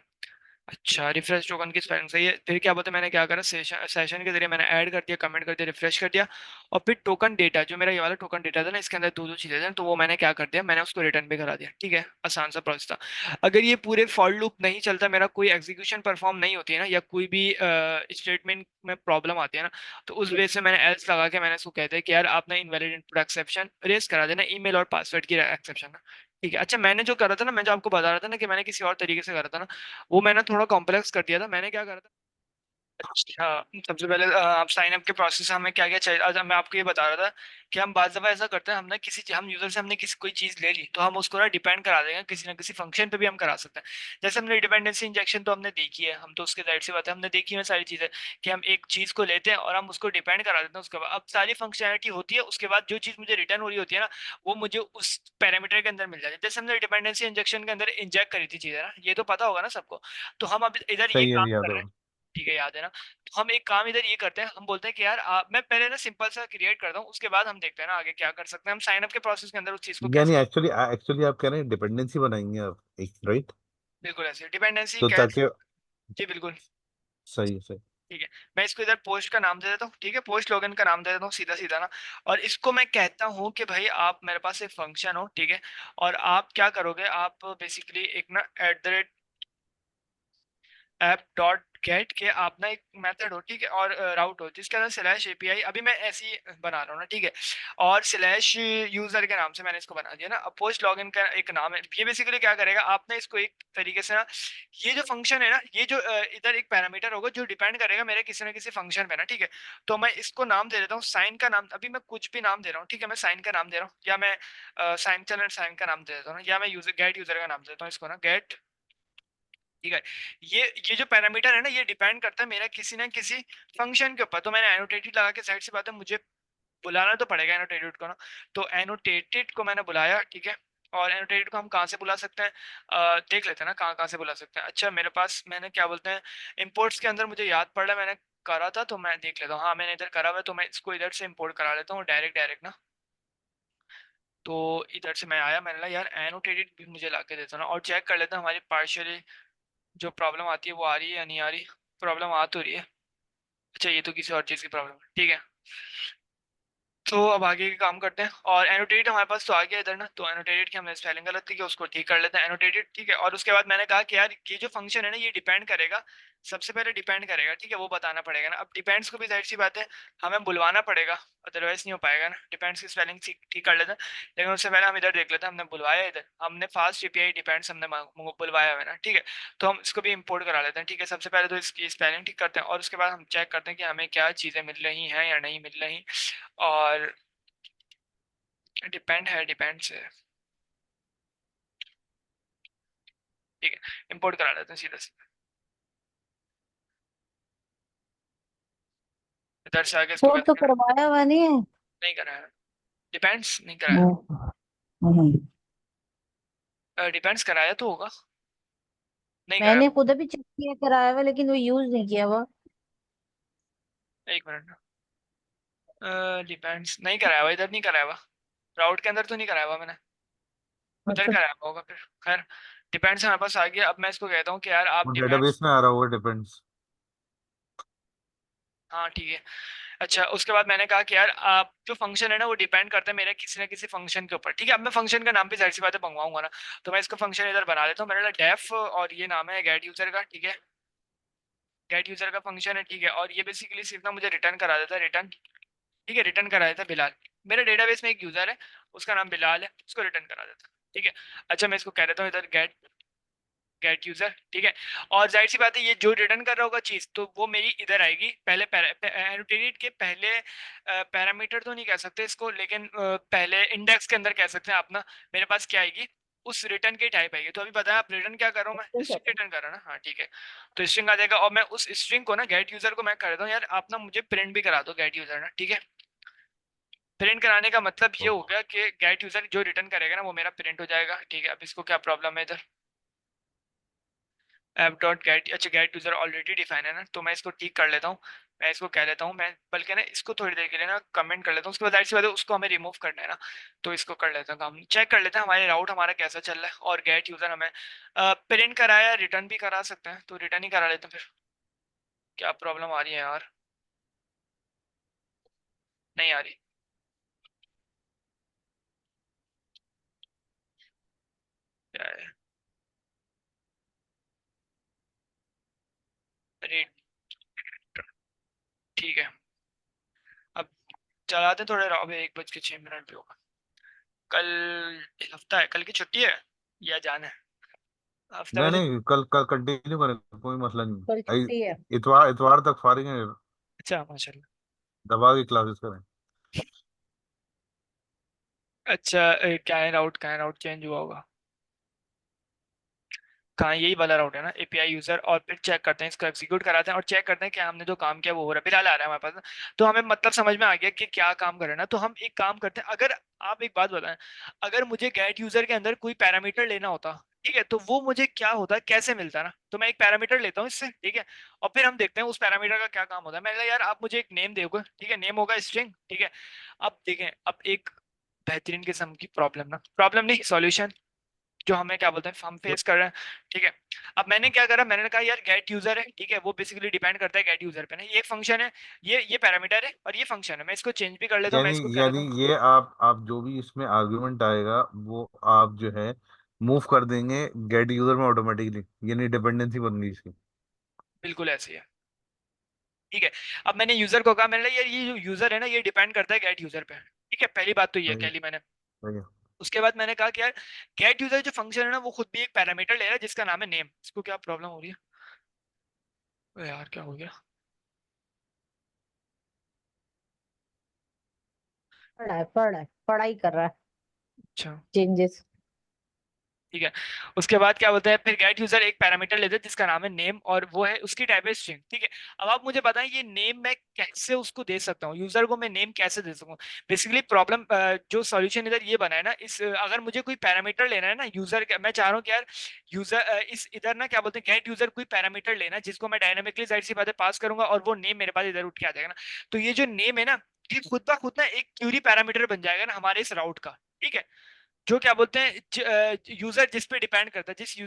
अच्छा, रिफ्रेश टोकन की स्पेलिंग सही है। फिर क्या बोलते हैं, मैंने क्या करा, सेशन सेशन के जरिए मैंने ऐड कर दिया, कमेंट कर दिया, रिफ्रेश कर दिया। और फिर टोकन डेटा, जो मेरा ये वाला टोकन डेटा था ना, इसके अंदर दो दो चीजें थी, तो वो मैंने क्या कर दिया, मैंने उसको रिटर्न भी करा दिया, ठीक है। आसान सा प्रोसेस था। अगर ये पूरे फॉर लूप नहीं चलता, मेरा कोई एग्जीक्यूशन परफॉर्म नहीं होती है ना, या कोई भी स्टेटमेंट में प्रॉब्लम आती है ना, तो उस वजह से मैंने एल्स लगा के मैंने उसको कहते हैं कि यार आपने इनवैलिड इनपुट एक्सेप्शन रेस करा देना, ईमेल और पासवर्ड की एक्सेप्शन, ठीक है। अच्छा, मैंने जो करा था ना, मैं जो आपको बता रहा था ना कि मैंने किसी और तरीके से करा था ना, वो मैंने थोड़ा कॉम्प्लेक्स कर दिया था। मैंने क्या करा था, अच्छा, सबसे पहले आप साइन अप के प्रोसेस हमें क्या क्या चाहिए, अच्छा मैं आपको ये बता रहा था कि हम बाज़ दफ़ा ऐसा करते हैं, हमने हम यूजर से हमने किसी कोई चीज़ ले ली, तो हम उसको ना डिपेंड करा देंगे किसी ना किसी फंक्शन पे भी हम करा सकते हैं। जैसे हमने डिपेंडेंसी इंजेक्शन तो हमने देखी है, हम तो उसके जाहिर सी बात है हमने देखी है सारी चीज़ें, कि हम एक चीज़ को लेते हैं और हम उसको डिपेंड करा देते हैं, उसके बाद अब सारी फंक्शनैलिटी होती है, उसके बाद जो चीज़ मुझे रिटर्न हो रही होती है ना, वो मुझे उस पैरामीटर के अंदर मिल जाती है। जैसे हमने डिपेंडेंसी इंजेक्शन के अंदर इंजेक्ट करी थी चीज़ें ना, ये तो पता होगा ना सबको। तो हम अब इधर ये सही है काम कर रहे हैं, यादव। ठीक है, याद है ना। तो हम एक काम इधर ये करते हैं, हम बोलते हैं कि यार मैं पहले ना सिंपल सा क्रिएट करता हूँ, उसके बाद हम देखते हैं ना आगे क्या कर सकते हैं, हम साइन अप के प्रोसेस के अंदर उस चीज को यानी कैसे। एक्चुअली एक्चुअली आप कह रहे हैं डिपेंडेंसी बनाएंगे आप एक, राइट? बिल्कुल ऐसे डिपेंडेंसी तो कैसे। ताकि जी बिल्कुल। सही है, सही। ठीक है, मैं इसको इधर पोस्ट का नाम दे देता हूँ, ठीक है, पोस्ट लॉगिन का नाम दे देता हूँ सीधा सीधा ना। और इसको मैं कहता हूँ कि भाई आप मेरे पास एक फंक्शन हो, ठीक है। और आप क्या करोगे, आप बेसिकली एक ना @ ऐप डॉट गेट के आप ना एक मेथड हो, ठीक है, और राउट हो, जिसके अंदर स्लैश एपीआई, अभी मैं ऐसे ही बना रहा हूँ ना, ठीक है। और स्लैश यूजर के नाम से मैंने इसको बना दिया ना। अब पोस्ट लॉगिन का एक नाम है, ये बेसिकली क्या करेगा, आपने इसको एक तरीके से ना, ये जो फंक्शन है ना, ये जो इधर एक पैरामीटर होगा जो डिपेंड करेगा मेरे किसी ना किसी फंक्शन पे ना, ठीक है। तो मैं इसको नाम दे देता हूँ साइन का नाम, अभी मैं कुछ भी नाम दे रहा हूँ, ठीक है, मैं साइन का नाम दे रहा हूँ, या मैं साइन चल साइन का नाम दे देता हूँ ना, या मैं यूजर गेट यूजर का नाम दे देता हूँ इसको ना, गेट, ठीक है। ये जो पैरामीटर है ना, ये डिपेंड करता है मेरा किसी ना किसी फंक्शन के ऊपर। तो मैंने एनोटेटेड लगा के, साइड से बात है, मुझे बुलाना तो पड़ेगा एनोटेटेड को ना। तो एनोटेटेड को मैंने बुलाया, ठीक है। और एनोटेटेड को हम कहाँ से बुला सकते हैं, देख लेते हैं ना कहाँ कहाँ से बुला सकते हैं। अच्छा, मेरे पास मैंने क्या बोलते हैं, इंपोर्ट्स के अंदर मुझे याद पड़ रहा है मैंने करा था, तो मैं देख लेता हूँ। हाँ, मैंने इधर करा हुआ है, तो मैं इसको इधर से इंपोर्ट करा लेता हूँ डायरेक्ट डायरेक्ट ना। तो इधर से मैं आया, मैंने कहा यार एनोटेटेड भी मुझे ला के देता ना, और चेक कर लेता हूँ हमारी पार्शियली जो प्रॉब्लम आती है वो आ रही है या नहीं आ रही। प्रॉब्लम आ तो रही है। अच्छा, ये तो किसी और चीज़ की प्रॉब्लम है, ठीक है। तो अब आगे के काम करते हैं, और एनोटेटेड हमारे पास तो आ गया इधर ना, तो एनोटेटेड की हमने स्पेलिंग गलत थी कि उसको ठीक कर लेते हैं एनोटेटेड, ठीक है। और उसके बाद मैंने कहा कि यार ये जो फंक्शन है ना, ये डिपेंड करेगा, सबसे पहले डिपेंड करेगा, ठीक है, वो बताना पड़ेगा ना। अब डिपेंड्स को भी जाहिर सी बात है हमें बुलवाना पड़ेगा, अदरवाइज नहीं हो पाएगा ना। डिपेंड्स की स्पेलिंग ठीक कर लेते हैं, लेकिन उससे पहले हम इधर देख लेते हैं, हमने बुलवाया इधर, हमने फास्ट एपीआई डिपेंड्स हमने बुलवाया है ना, ठीक है। तो हम इसको भी इंपोर्ट करा लेते हैं, ठीक है। सबसे पहले तो इसकी स्पेलिंग ठीक करते हैं, और उसके बाद हम चेक करते हैं कि हमें क्या चीज़ें मिल रही हैं या नहीं मिल रही। और डिपेंड है, डिपेंड से, ठीक है, इंपोर्ट करा लेते हैं सीधा सीधा। इधर से आगे इसको वो तो कैसे करें, करवाया हुआ नहीं है। नहीं करा है, डिपेंड्स नहीं कराया। वो हम्म, डिपेंड्स कराया तो होगा, नहीं कराया। मैंने खुद भी चेक किया कराया हुआ, लेकिन वो यूज नहीं किया हुआ। एक मिनट, डिपेंड्स नहीं कराया हुआ, इधर नहीं कराया हुआ, राउट के अंदर तो नहीं कराया हुआ मैंने, उधर अच्छा। कराया हुआ होगा फिर। खैर, डिपेंड्स हमारे पास आ गया। अब मैं इसको कहता हूँ कि यार वो आप डेटाबेस डिपेंड्स, में आ रहा होगा डिपेंड्स। हाँ ठीक है। अच्छा, उसके बाद मैंने कहा कि यार आप जो फंक्शन है ना वो डिपेंड करता है मेरे किसी ना किसी फंक्शन के ऊपर, ठीक है। अब मैं फंक्शन का नाम भी जाहिर सी बात है मंगवाऊंगा ना, तो मैं इसको फंक्शन इधर बना देता हूँ। मेरा डेफ और ये नाम है गेट यूजर का, ठीक है। गेट यूजर का फंक्शन है, ठीक है। और ये बेसिकली सिर्फ ना मुझे रिटर्न करा देता है, रिटर्न, ठीक है। रिटर्न करा देता है बिलाल। मेरे डेटाबेस में एक यूजर है, उसका नाम बिलाल है, उसको रिटर्न करा देता है, ठीक है। अच्छा, मैं इसको कह देता हूँ इधर गेट गेट यूजर, ठीक है। और जाहिर सी बात है ये जो रिटर्न कर रहा होगा चीज, तो वो मेरी इधर आएगी पहले एनोटेटेड के पहले पैरामीटर तो नहीं कह सकते इसको, लेकिन पहले इंडेक्स के अंदर कह सकते हैं आप ना। मेरे पास क्या आएगी, उस रिटर्न की टाइप आएगी। तो अभी बताया आप रिटर्न क्या कर रहा हूँ मैं, ठीक है। स्ट्रिंग रिटर्न कर रहा हूँ ना, हाँ ठीक है। तो स्ट्रिंग आ जाएगा, और मैं उस स्ट्रिंग को ना गेट यूजर को मैं कर देता हूँ यार आप ना मुझे प्रिंट भी करा दो गेट यूजर ना, ठीक है। प्रिंट कराने का मतलब ये हो गया कि गेट यूजर जो रिटर्न करेगा ना वो मेरा प्रिंट हो जाएगा, ठीक है। अब इसको क्या प्रॉब्लम है इधर, ऐप डॉट गेट, अच्छा गेट यूजर ऑलरेडी डिफाइन है ना, तो मैं इसको ठीक कर लेता हूँ। मैं इसको कह लेता हूँ, मैं बल्कि ना इसको थोड़ी देर के लिए ना कमेंट कर लेता हूँ, उसके बाद जाहिर सी बात है उसको हमें रिमूव करना है ना। तो इसको कर लेता हूँ, हम चेक कर लेते हैं हमारे राउट हमारा कैसा चल रहा है। और गेट यूजर हमें प्रिंट कराया, रिटर्न भी करा सकते हैं, तो रिटर्न ही करा लेते हैं फिर। क्या प्रॉब्लम आ रही है यार, नहीं आ रही, क्या है, अरे ठीक है। अब चलाते हैं थोड़े, अब 1:06 भी होगा। कल हफ्ता है, कल की छुट्टी है या जाना है, हफ्ता नहीं वैसे। नहीं, कल कल कंटिन्यू करें, कोई मसला कल नहीं। छुट्टी है। इतवार इतवार तक फारिग है, अच्छा माशाल्लाह। दबा के क्लासेस करें। अच्छा क्या है राउट, कहाँ है राउट चेंज हुआ होगा, कहाँ, यही वाला राउट है ना, एपीआई यूजर। और फिर चेक करते हैं, इसको एग्जीक्यूट कराते हैं और चेक करते हैं कि हमने जो काम किया वो हो रहा है। फिलहाल आ रहा है हमारे पास ना, तो हमें मतलब समझ में आ गया कि क्या काम कर रहे हैं ना। तो हम एक काम करते हैं, अगर आप एक बात बताएं, अगर मुझे गेट यूजर के अंदर कोई पैरामीटर लेना होता, ठीक है, तो वो मुझे क्या होता, कैसे मिलता ना। तो मैं एक पैरामीटर लेता हूँ इससे, ठीक है। और फिर हम देखते हैं उस पैरामीटर का क्या काम होता है। मैंने कहा यार आप मुझे एक नेम दोगे, ठीक है, नेम होगा स्ट्रिंग, ठीक है। अब देखें, अब एक बेहतरीन किस्म की प्रॉब्लम ना, प्रॉब्लम नहीं सॉल्यूशन, जो हमें क्या बोलते हैं हम फेस कर रहे हैं, ठीक है। अब मैंने क्या करा, मैंने कहा यार गेट यूजर है, ठीक है, वो बेसिकली डिपेंड करता है गेट यूजर पे ना। ये एक फंक्शन है, ये पैरामीटर है और ये फंक्शन है। मैं इसको चेंज भी कर लेता हूँ, मैं यानी इसको कह यानी देता हूँ, ये आप जो भी इसमें आर्गुमेंट आएगा वो आप जो है मूव कर देंगे गेट यूजर में ऑटोमेटिकली, यानी डिपेंडेंसी बन गई इसकी। बिल्कुल ऐसे ही है, ठीक है। अब मैंने यूजर को कहा, मैंने कहा यार ये जो यूजर है ना ये डिपेंड करता है गेट यूजर पे, ठीक है। पहली बात तो ये सही कह है, ली मैंने। सही है। उसके बाद मैंने कहा कि यार गेट यूजर जो फंक्शन है ना वो खुद भी एक पैरामीटर ले रहा है जिसका नाम है नेम। इसको क्या प्रॉब्लम हो रही है, अरे यार क्या हो गया, पढ़ रहा है पढ़ाई कर रहा है। अच्छा चेंजेस। ठीक है। उसके बाद क्या बोलते हैं, फिर गेट यूजर एक पैरामीटर लेते हैं जिसका नाम है नेम, और वो है उसकी टाइप है स्ट्रिंग, ठीक है। अब आप मुझे बताएं ये नेम मैं कैसे उसको दे सकता हूँ, यूजर को मैं नेम कैसे दे सकूँ। बेसिकली प्रॉब्लम जो सॉल्यूशन इधर ये बना है ना, इस अगर मुझे कोई पैरामीटर लेना है ना यूजर का, मैं चाह रहा हूँ कि यार यूजर इस इधर ना क्या बोलते हैं गेट यूजर कोई पैरामीटर लेना जिसको मैं डायनामिकली जाहिर सी बातें पास करूंगा और वो नेम मेरे पास इधर उठ के आ जाएगा ना। तो ये जो नेम है ना, ये खुद ब खुद ना एक क्यूरी पैरामीटर बन जाएगा ना हमारे इस राउट का, ठीक है। जो क्या बोलते हैं यूजर जिस पे डिपेंड करता है, जिस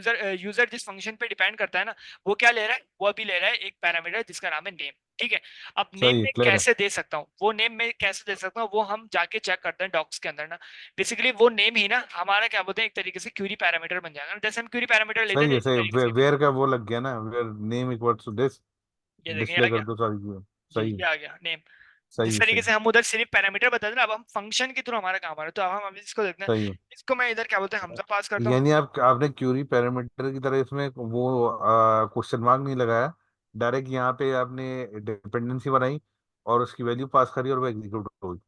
यूजर जिस फंक्शन पे डिपेंड करता है ना, वो क्या ले रहा है, वो अभी ले रहा है एक पैरामीटर जिसका नाम है नेम, ठीक है। अब नेम सही है, में क्लियर है। कैसे दे सकता हूँ, वो नेम में कैसे दे सकता हूँ, वो हम जाके चेक करते हैं डॉक्स के अंदर ना। बेसिकली वो नेम ही ना हमारा क्या बोलते हैं एक तरीके से क्यूरी पैरामीटर बन जाएगा ना, जैसे हम क्यूरी पैरामीटर लेते सही थे है, इसी सही है। तरीके से। वेयर का वो लग गया ना, where name equals to this, ये देखें आ डिस्प्ले कर गया, दो सारी चीजें। जी सही है, ये आ गया नेम। सही जिस है, तरीके सही से हम उधर सिर्फ पैरामीटर बताते थे ना, अब हम फंक्शन के थ्रू हमारा काम आ रहा है। तो अब हम अभी इसको देखते हैं, सही है। इसको मैं इधर क्या बोलते हैं हमजा पास करता हूँ। यानी आप आपने क्यूरी पैरामीटर की तरह इसमें वो क्वेश्चन मार्क नहीं लगाया, डायरेक्ट यहाँ पे आपने डिपेंडेंसी बनाई और उसकी वैल्यू पास करी और वो एग्जीक्यूट हो गई।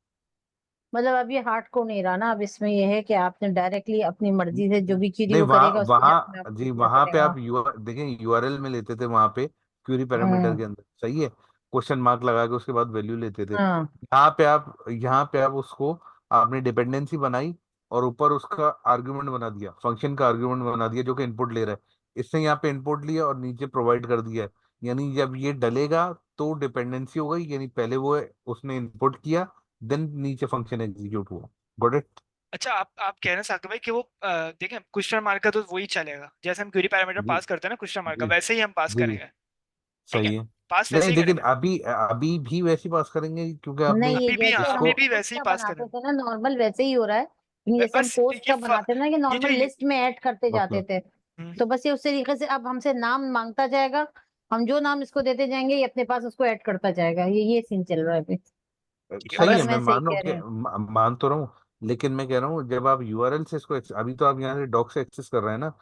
मतलब अब ये हार्ड को नहीं रहा ना, अब इसमें ये है कि आपने डायरेक्टली अपनी मर्जी से जो भी क्वेरी नहीं, वो वहाँ करेगा उसको जवाब में वहाँ आपको जी, लिखना वहाँ पे पड़ेगा। आप देखें यूआरएल में लेते थे वहाँ पे क्यूरी पैरामीटर हम्म। के अंदर, सही है, क्वेश्चन मार्क लगा के उसके बाद वैल्यू लेते थे। हाँ। यहाँ पे आप उसको आपने डिपेंडेंसी बनाई और ऊपर उसका आर्गुमेंट बना दिया, फंक्शन का आर्गुमेंट बना दिया जो कि इनपुट ले रहा है। इसने यहाँ पे इनपुट लिया और नीचे प्रोवाइड कर दिया है। यानी जब ये डलेगा तो डिपेंडेंसी हो गई, यानी पहले वो उसने इनपुट किया, देन नीचे फंक्शन एग्जीक्यूट हुआ। Got it. अच्छा आप कह रहे हैं साकिब भाई कि वो देखें क्वेश्चन मार्क का तो वही चलेगा, जैसे हम क्वेरी पैरामीटर जी, पास करते हैं ना क्वेश्चन मार्क का, जी, वैसे ही हम पास जी, करेंगे, ठीक है। सही है। पास वैसे नहीं, ही लेकिन करेंगे। अभी अभी भी वैसे पास करेंगे क्योंकि आपने नहीं, ये अभी भी, हाँ, जैसे हम अभी इसको भी कोर्स वैसे ही का पास बनाते करेंगे। थे ना नॉर्मल, वैसे ही हो रहा है। जैसे हम बस कोर्स देखिए का बनाते थे ना कि ये जो नॉर्मल लिस्ट में ऐड करते जाते मतलब थे, हम्म, तो बस ये उस तरीके से अब हमसे नाम मांगता जाएगा, हम जो नाम इसको देते जाएंगे ये अपने पास उसको ऐड करता जाएगा। ये सीन चल रहा है अभी, ठीक है, सही अगर है, बस मैं मैं सही मान रहा कह हूँ रहे कि हैं। मान तो रहा हूँ, लेकिन मैं कह रहा हूँ जब आप यूआरएल से इसको अभी तो आप यहाँ से डॉक से एक्सेस कर रहे हैं ना,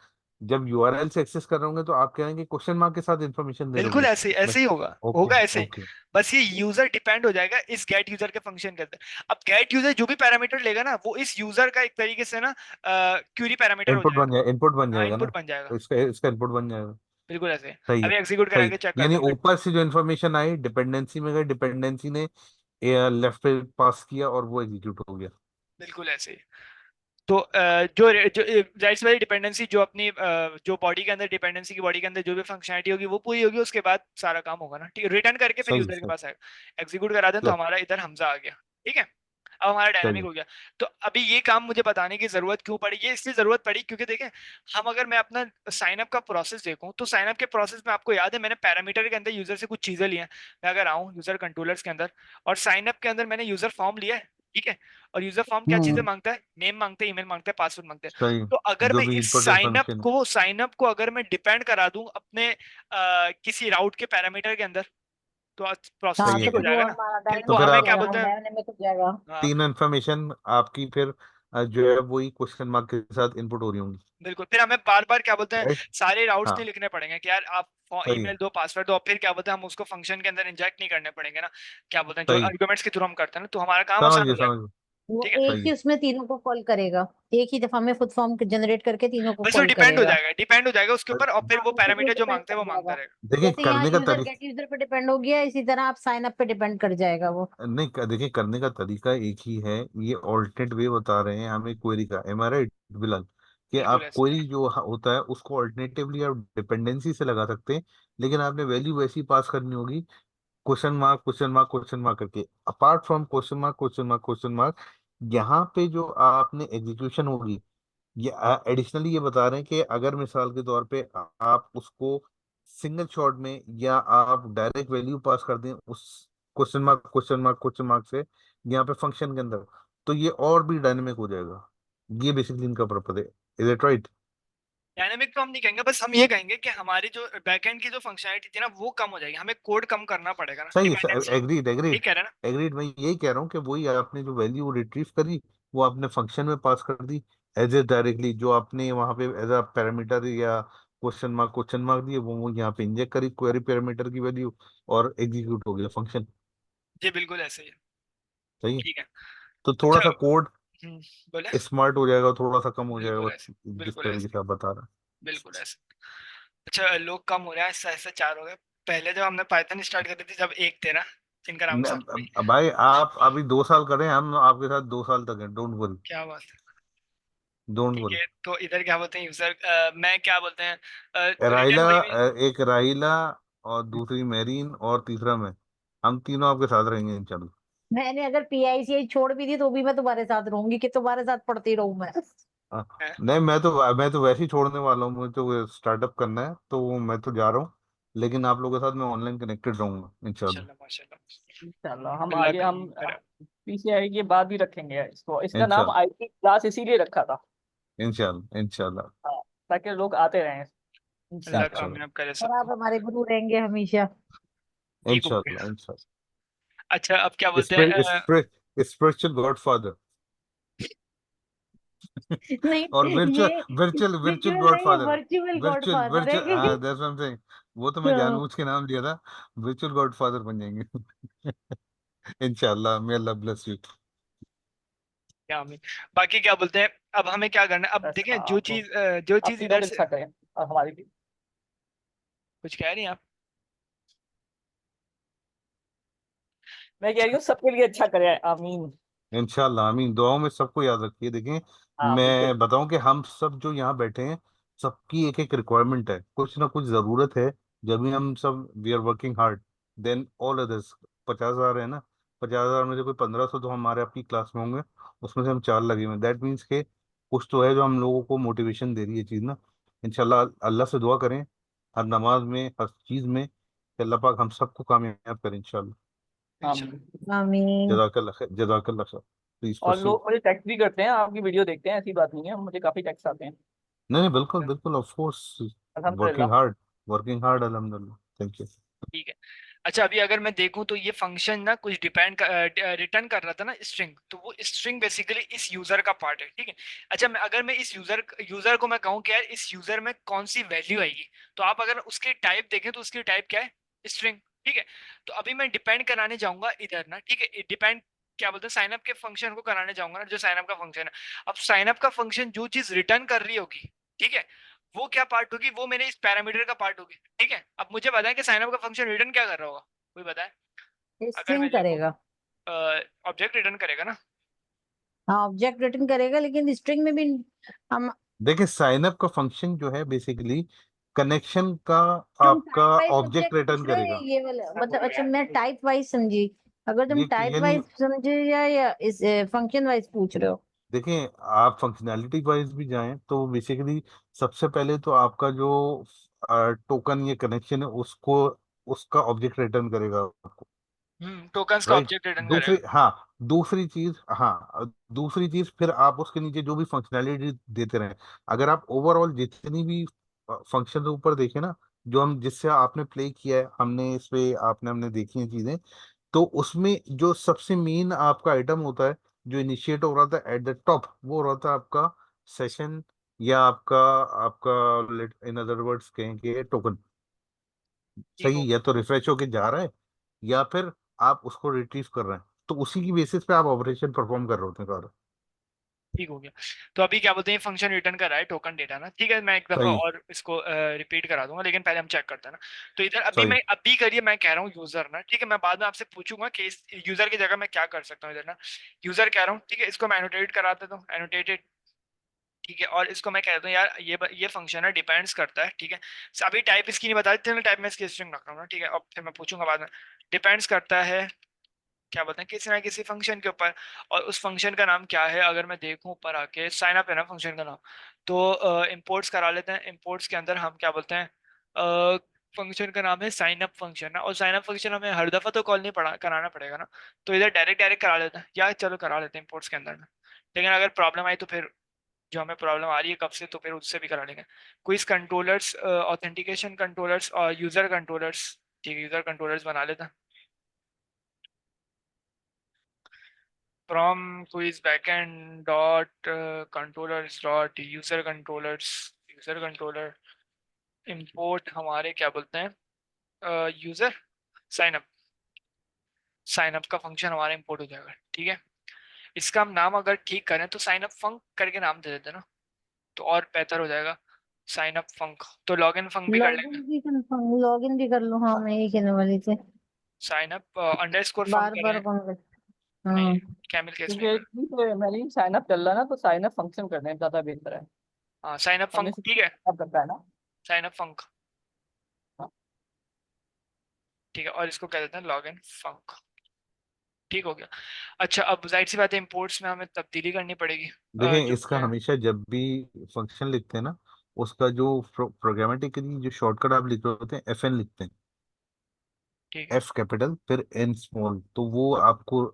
जब यूआरएल से एक्सेस कर रहे होंगे तो आप कह रहे हैं कि क्वेश्चन मार्क के साथ इन्फॉर्मेशन दे बिल्कुल दोगे। ऐसे मैं ऐसे ही होगा, ओके होगा ऐसे ही। ओके। बस ये यूजर डिपेंड हो जाएगा इस गेट यूजर के फंक्शन के अंदर। अब गेट यूजर जो भी पैरामीटर लेगा ना, वो इस यूजर का एक तरीके से ना क्यूरी पैरामीटर हो इनपुट बन जाएगा। जाएगा, इनपुट बन हाँ, जाएगा ना, इनपुट बन जाएगा। तो इसका इसका इनपुट बन जाएगा। बिल्कुल ऐसे। सही है। अभी एग्जीक्यूट करा सही, के चेक यानी करता हूँ मैं। ऊपर से जो इन्फॉर्मेशन आई डिपेंडेंसी में गई, डिपेंडेंसी ने लेफ्ट पे पास किया और वो एग्जीक्यूट हो गया। बिल्कुल ऐसे ही। तो जो जाहिर सी बात है, डिपेंडेंसी जो अपनी जो बॉडी के अंदर, डिपेंडेंसी की बॉडी के अंदर जो भी फंक्शनलिटी होगी वो पूरी होगी, उसके बाद सारा काम होगा ना। ठीक है, रिटर्न करके फिर सही यूजर के सही। पास आएगा। एग्जीक्यूट करा दें तो चल, हमारा इधर हमजा आ गया। ठीक है, अब हमारा सही डायनामिक है। हो गया। तो अभी ये काम मुझे बताने की जरूरत क्यों पड़ी? ये इसलिए जरूरत पड़ी क्योंकि देखें, हम अगर मैं अपना साइन अप का प्रोसेस देखूं, तो साइन अप के प्रोसेस में आपको याद है मैंने पैरामीटर के अंदर यूजर से कुछ चीजें ली हैं। मैं अगर आऊं यूजर कंट्रोलर्स के अंदर, और साइन अप के अंदर मैंने यूजर फॉर्म लिया है। ठीक है, और यूजर फॉर्म क्या चीजें हम्म। मांगता है? नेम मांगते हैं, ईमेल मांगते हैं, पासवर्ड मांगते हैं। सही। तो अगर जो मैं भी इस इनपुट इन्फॉर्मेशन है। साइन अप को अगर मैं डिपेंड करा दूं अपने किसी राउट के पैरामीटर के अंदर, तो प्रोसेस हाँ, सही है तो ठीक हो फिर वो जाएगा ना। हमारा फिर तो वो डायनेमिक फिर हो हमें क्या आप जाएगा, बोलते हम हैं? डायनेमिक हो जाएगा। हाँ, तीन इन्फॉर्मेशन आपकी फिर जो है वही क्वेश्चन मार्क के साथ इनपुट हो रही होंगी। बिल्कुल। फिर हमें बार बार क्या बोलते हैं, राइट। सारे राउट्स हाँ, नहीं लिखने पड़ेंगे कि यार आप सही है। ईमेल दो, पासवर्ड दो, और फिर क्या बोलते हैं हम उसको फंक्शन के अंदर इंजेक्ट नहीं करने पड़ेंगे ना। क्या बोलते हैं, जो सही। आर्गुमेंट्स के थ्रू हम करते हैं ना, तो हमारा काम समझ आसान गया हो समझ जाएगा। गया। वो ठीक है, एक सही ही है। उसमें तीनों को कॉल करेगा, एक ही दफा में खुद फॉर्म जनरेट करके तीनों को बस वो कॉल डिपेंड हो करेगा। जाएगा, डिपेंड हो जाएगा उसके ऊपर, और फिर हाँ, वो वो फिर वो पैरामीटर जो डिपेंड मांगता है कर वो मांगता जाएगा। रहेगा। देखिए जैसे यहाँ करने का यूजर तरीका, गेट यूजर पे डिपेंड हो गया, इसी तरह आप साइन अप पे डिपेंड कर जाएगा वो। नहीं देखिए करने का तरीका एक ही है। ये ऑल्टरनेट वे बता रहे हैं हमें क्वेरी का, एम आई राइट बिलाल? कि बिल्कुल आप ऐसे। क्वेरी जो होता है उसको ऑल्टरनेटिवली आप डिपेंडेंसी से लगा सकते हैं, लेकिन आपने वैल्यू वैसी पास करनी होगी, question mark question mark question mark करके, apart from question mark question mark question mark. यहाँ पे जो आपने एग्जीक्यूशन होगी, ये एडिशनली ये बता रहे हैं कि अगर मिसाल के तौर पे आप उसको सिंगल शॉट में या आप डायरेक्ट वैल्यू पास कर दें उस question mark question mark question mark से यहाँ पे फंक्शन के अंदर, तो ये और भी डायनेमिक हो जाएगा। ये बेसिकली इनका पर्पज है। Is it right? डायनेमिक तो हम नहीं कहेंगे, बस हम ये कहेंगे कि हमारी जो बैकएंड की जो फंक्शनलिटी थी ना, वो कम हो जाएगी, हमें कोड कम करना पड़ेगा ना, सही है। डिपेंडेंसी। एग्रीड ठीक एग्रीड। कह रहे हैं ना। एग्रीड, मैं यही कह रहा हूँ कि वही आपने जो वैल्यू रिट्रीव करी वो आपने फंक्शन में पास कर दी, एज ए डायरेक्टली जो आपने वहाँ पे एज अ पैरामीटर या क्वेश्चन मार्क दिए वो यहाँ पे इंजेक्ट करी क्वेरी पैरामीटर की वैल्यू, और एग्जीक्यूट हो गया फंक्शन। जी बिल्कुल ऐसे ही है। सही है। ठीक है। तो थोड़ा अच्छा। सा कोड हम्म, बोले। स्मार्ट हो जाएगा, थोड़ा सा कम हो जाएगा बिल्कुल बस, ऐसे, जिस बिल्कुल तरीके ऐसे, से आप बता रहे बिल्कुल ऐसे। अच्छा, लोग कम हो रहे हैं, ऐसा ऐसा चार हो गए। पहले जब हमने पाइथन स्टार्ट करी थी, जब एक थे ना, जिनका नाम हैं। सर भाई। भाई आप अभी 2 साल करें, हम आपके साथ 2 साल तक हैं, डोंट वरी। क्या बात है। डोंट ठीक वरी। है, तो इधर क्या बोलते हैं यूजर, मैं क्या बोलते हैं, राइला, रिटर्न वही। एक राइला और दूसरी मेरीन और तीसरा मैं, हम तीनों आपके साथ रहेंगे इंशाल्लाह। मैंने अगर पीआईसीआई छोड़ भी दी तो भी मैं तुम्हारे साथ रहूंगी, कि तुम्हारे साथ पढ़ती रहूं मैं। हाँ, है। नहीं मैं तो वैसे ही छोड़ने वाला हूँ, मुझे तो स्टार्टअप करना है तो मैं तो जा रहा हूँ, लेकिन आप लोगों के साथ मैं ऑनलाइन कनेक्टेड रहूंगा इंशाल्लाह। माशाल्लाह माशाल्लाह। इंशाल्लाह हम अल्लाह आगे हम कबूल करे। पीसीआई के बाद भी रखेंगे इसको, इसका नाम इंशाल्लाह आईटी क्लास इसीलिए रखा था। इंशाल्लाह इंशाल्लाह हाँ, ताकि लोग आते रहें अल्लाह इंशाल्लाह। कामयाब करे और आप सबको। हमारे गुरु रहेंगे हमेशा। ठीक हो इंशाल्लाह गया। इंशाल्लाह। अच्छा, अब क्या बोलते हैं, स्पिरिचुअल गॉडफादर नहीं, और वर्चुअल ये वर्चुअल वर्चुअल स्पिरिचुअल नहीं है, godfather. Virtual virtual godfather virtual है। हाँ that's what I am saying. वो तो मैं हाँ। जानबूझ के नाम लिया था, वर्चुअल गॉडफादर बन जाएंगे। इंशाल्लाह, मे अल्लाह ब्लेस यू। क्या हमें, बाकी क्या बोलते हैं, अब हमें क्या करना है? अब बस देखें जो आप चीज जो आप चीज तीनों इधर की से, इच्छा करें और हमारी भी। कुछ कह रही हैं आप? मैं कह रही हूँ सबके लिए अच्छा करे, आमीन। इंशाल्लाह आमीन, दुआओं में सबको याद रखिए। देखें, हाँ बिल्कुल। मैं बताऊं कि हम सब जो यहाँ बैठे हैं, सबकी एक एक रिक्वायरमेंट है, कुछ ना कुछ ज़रूरत है। जब भी हम सब we are working hard, then all others 50,000 है ना, 50,000 में से कोई 1,500 तो हमारे आपकी क्लास में होंगे, उसमें से हम चार लगे हुए हैं, दैट मीन्स के कुछ तो है जो हम लोगों को मोटिवेशन दे रही है चीज़ ना। इंशाल्लाह अल्लाह से दुआ करें हर नमाज में, हर चीज़ में, कि अल्लाह पाक हम सबको कामयाब करें इंशाल्लाह। हाँ। आमीन। जज़ाकल्लाह खैर, जज़ाकल्लाह खैर। प्लीज और प्रोसीड। लोग मुझे टेक्स्ट भी करते हैं, आपकी वीडियो देखते हैं, ऐसी बात नहीं है, मुझे काफी टेक्स्ट आते हैं। नहीं नहीं, बिल्कुल बिल्कुल, ऑफ कोर्स। अल्हम्दुलिल्लाह। वर्किंग हार्ड, वर्किंग हार्ड, अल्हम्दुलिल्लाह, थैंक यू। ठीक है। अच्छा, अभी अगर मैं देखूं तो ये फंक्शन ना कुछ डिपेंड रिटर्न कर रहा था ना स्ट्रिंग, तो वो स्ट्रिंग बेसिकली इस यूजर का पार्ट है, ठीक है। अच्छा, अगर मैं इस यूजर को मैं कहूँ कि यार इस यूजर में कौन सी वैल्यू आएगी, तो आप अगर उसकी टाइप देखें तो उसकी टाइप क्या है, स्ट्रिंग, ठीक है। तो अभी मैं डिपेंड कराने जाऊंगा इधर ना, ठीक है, डिपेंड क्या बोलते हैं साइन अप के फंक्शन को कराने जाऊंगा ना, जो साइन अप का फंक्शन है। अब साइन अप का फंक्शन जो चीज रिटर्न कर रही होगी, ठीक है, वो क्या पार्ट होगी, वो मेरे इस पैरामीटर का पार्ट होगी, ठीक है। अब मुझे बताएं कि साइन अप का फंक्शन रिटर्न क्या कर रहा होगा, कोई बताए। अगर मैं स्ट्रिंग देखूं, करेगा। ऑब्जेक्ट रिटर्न करेगा ना। हाँ, ऑब्जेक्ट रिटर्न करेगा, लेकिन स्ट्रिंग में भी हम देखिए साइन अप का फंक्शन जो है बेसिकली कनेक्शन का तुम आपका टाइप वाइज ऑब्जेक्ट ऑब्जेक्ट पूछ रिटर्न रहे हो करेगा। ये वाला, मतलब अच्छा मैं टाइप वाइज समझी। अगर तुम ये टाइप यानी वाइज समझे या इस फंक्शन वाइज पूछ रहे हो। देखें, आप फंक्शनैलिटी वाइज भी जाएं तो बेसिकली सबसे पहले तो आपका जो टोकन या कनेक्शन है उसको, उसका ऑब्जेक्ट रिटर्न करेगा, टोकन्स का राइट। ऑब्जेक्ट रिटर्न दूसरी, करेगा। हाँ, दूसरी चीज, हाँ, दूसरी चीज फिर आप उसके नीचे जो भी फंक्शनैलिटी देते रहें। अगर आप ओवरऑल जितनी भी फंक्शन ऊपर देखें ना, जो हम जिससे आपने प्ले किया है, हमने इस पे आपने हमने देखी हैं चीजें, तो उसमें जो सबसे मेन आपका आइटम होता है जो इनिशिएट हो रहा था एट द टॉप, वो हो रहा था आपका सेशन, या आपका आपका इन अदर वर्ड्स कहें कि टोकन। ठीक हो सही, गया। या तो रिफ्रेश होके जा रहा है या फिर आप उसको रिट्रीव कर रहे हैं, तो उसी की बेसिस पे आप ऑपरेशन परफॉर्म कर रहे होते हैं सारा। ठीक हो गया। तो अभी क्या बोलते हैं फंक्शन रिटर्न कर रहा है टोकन डेटा ना, ठीक है, मैं एक दफा सही, और इसको रिपीट करा दूंगा, लेकिन पहले हम चेक करते हैं ना। तो इधर सही। अभी करिए, मैं कह रहा हूँ यूजर ना, ठीक है, मैं बाद में आपसे पूछूंगा कि इस यूजर की जगह मैं क्या कर सकता हूँ इधर ना। यूजर कह रहा हूँ, ठीक है, इसको मैं एनोटेट करा देता हूँ, एनोटेटेड, ठीक है। और इसको मैं कह देता हूँ यार ये फंक्शन है, डिपेंड्स करता है, ठीक है। अभी टाइप इसकी नहीं बता देते ना, टाइप में इसकी स्ट्रिंग रख रहा हूँ ना, ठीक है। अब फिर मैं पूछूंगा बाद में, डिपेंड्स करता है क्या बोलते हैं किसी ना किसी फंक्शन के ऊपर, और उस फंक्शन का नाम क्या है। अगर मैं देखूं ऊपर आके साइन अप है ना फंक्शन का नाम, तो इंपोर्ट्स करा लेते हैं। इंपोर्ट्स के अंदर हम क्या बोलते हैं, फंक्शन का नाम है साइन अप फंक्शन ना, और साइन अप फंक्शन हमें हर दफा तो कॉल नहीं पड़ा कराना पड़ेगा ना, तो इधर डायरेक्ट डायरेक्ट करा लेते हैं, या चलो करा लेते हैं इंपोर्ट्स के अंदर में। लेकिन अगर प्रॉब्लम आई तो फिर, जो हमें प्रॉब्लम आ रही है कब से, तो फिर उससे भी करा लेंगे। क्विज कंट्रोलर्स, ऑथेंटिकेशन कंट्रोलर्स और यूजर कंट्रोलर्स, ठीक है, यूजर कंट्रोलर्स बना लेते हैं। from quiz backend dot controllers dot user controller import हमारे क्या बोलते हैं user sign up, sign up का फंक्शन हमारा इंपोर्ट हो जाएगा, ठीक है। इसका हम नाम अगर ठीक करें तो साइन अप फंक करके नाम दे देते हैं ना, तो और बेहतर हो जाएगा। साइन अप फंक, तो लॉग इन फंक भी कर लेंगे। लॉग इन भी कर लो, हाँ मैं यही कहने वाली थी। साइन अप अंडरस्कोर फंक बार बार करें, कौन कर। नहीं, हाँ। कैमिल केस में क्योंकि कर। मैंने साइन अप चल रहा है ना, तो साइन अप फंक्शन करने में ज्यादा बेहतर है। हाँ, साइन अप हमने फंक, ठीक है, सिर्फ करता है ना। साइन अप फंक, हाँ। ठीक है। और इसको कह देते हैं लॉग इन फंक, ठीक हो गया। अच्छा, अब जाहिर सी बात है इंपोर्ट्स में हमें तब्दीली करनी पड़ेगी, देखें जो इसका क्या है, हमेशा जब भी फंक्शन लिखते हैं ना, उसका जो प्रोग्रामेटिकली जो शॉर्टकट आप लिख रहे होते हैं, एफ एन लिखते हैं। ठीक है। एफ कैपिटल फिर एन स्मॉल, तो वो आपको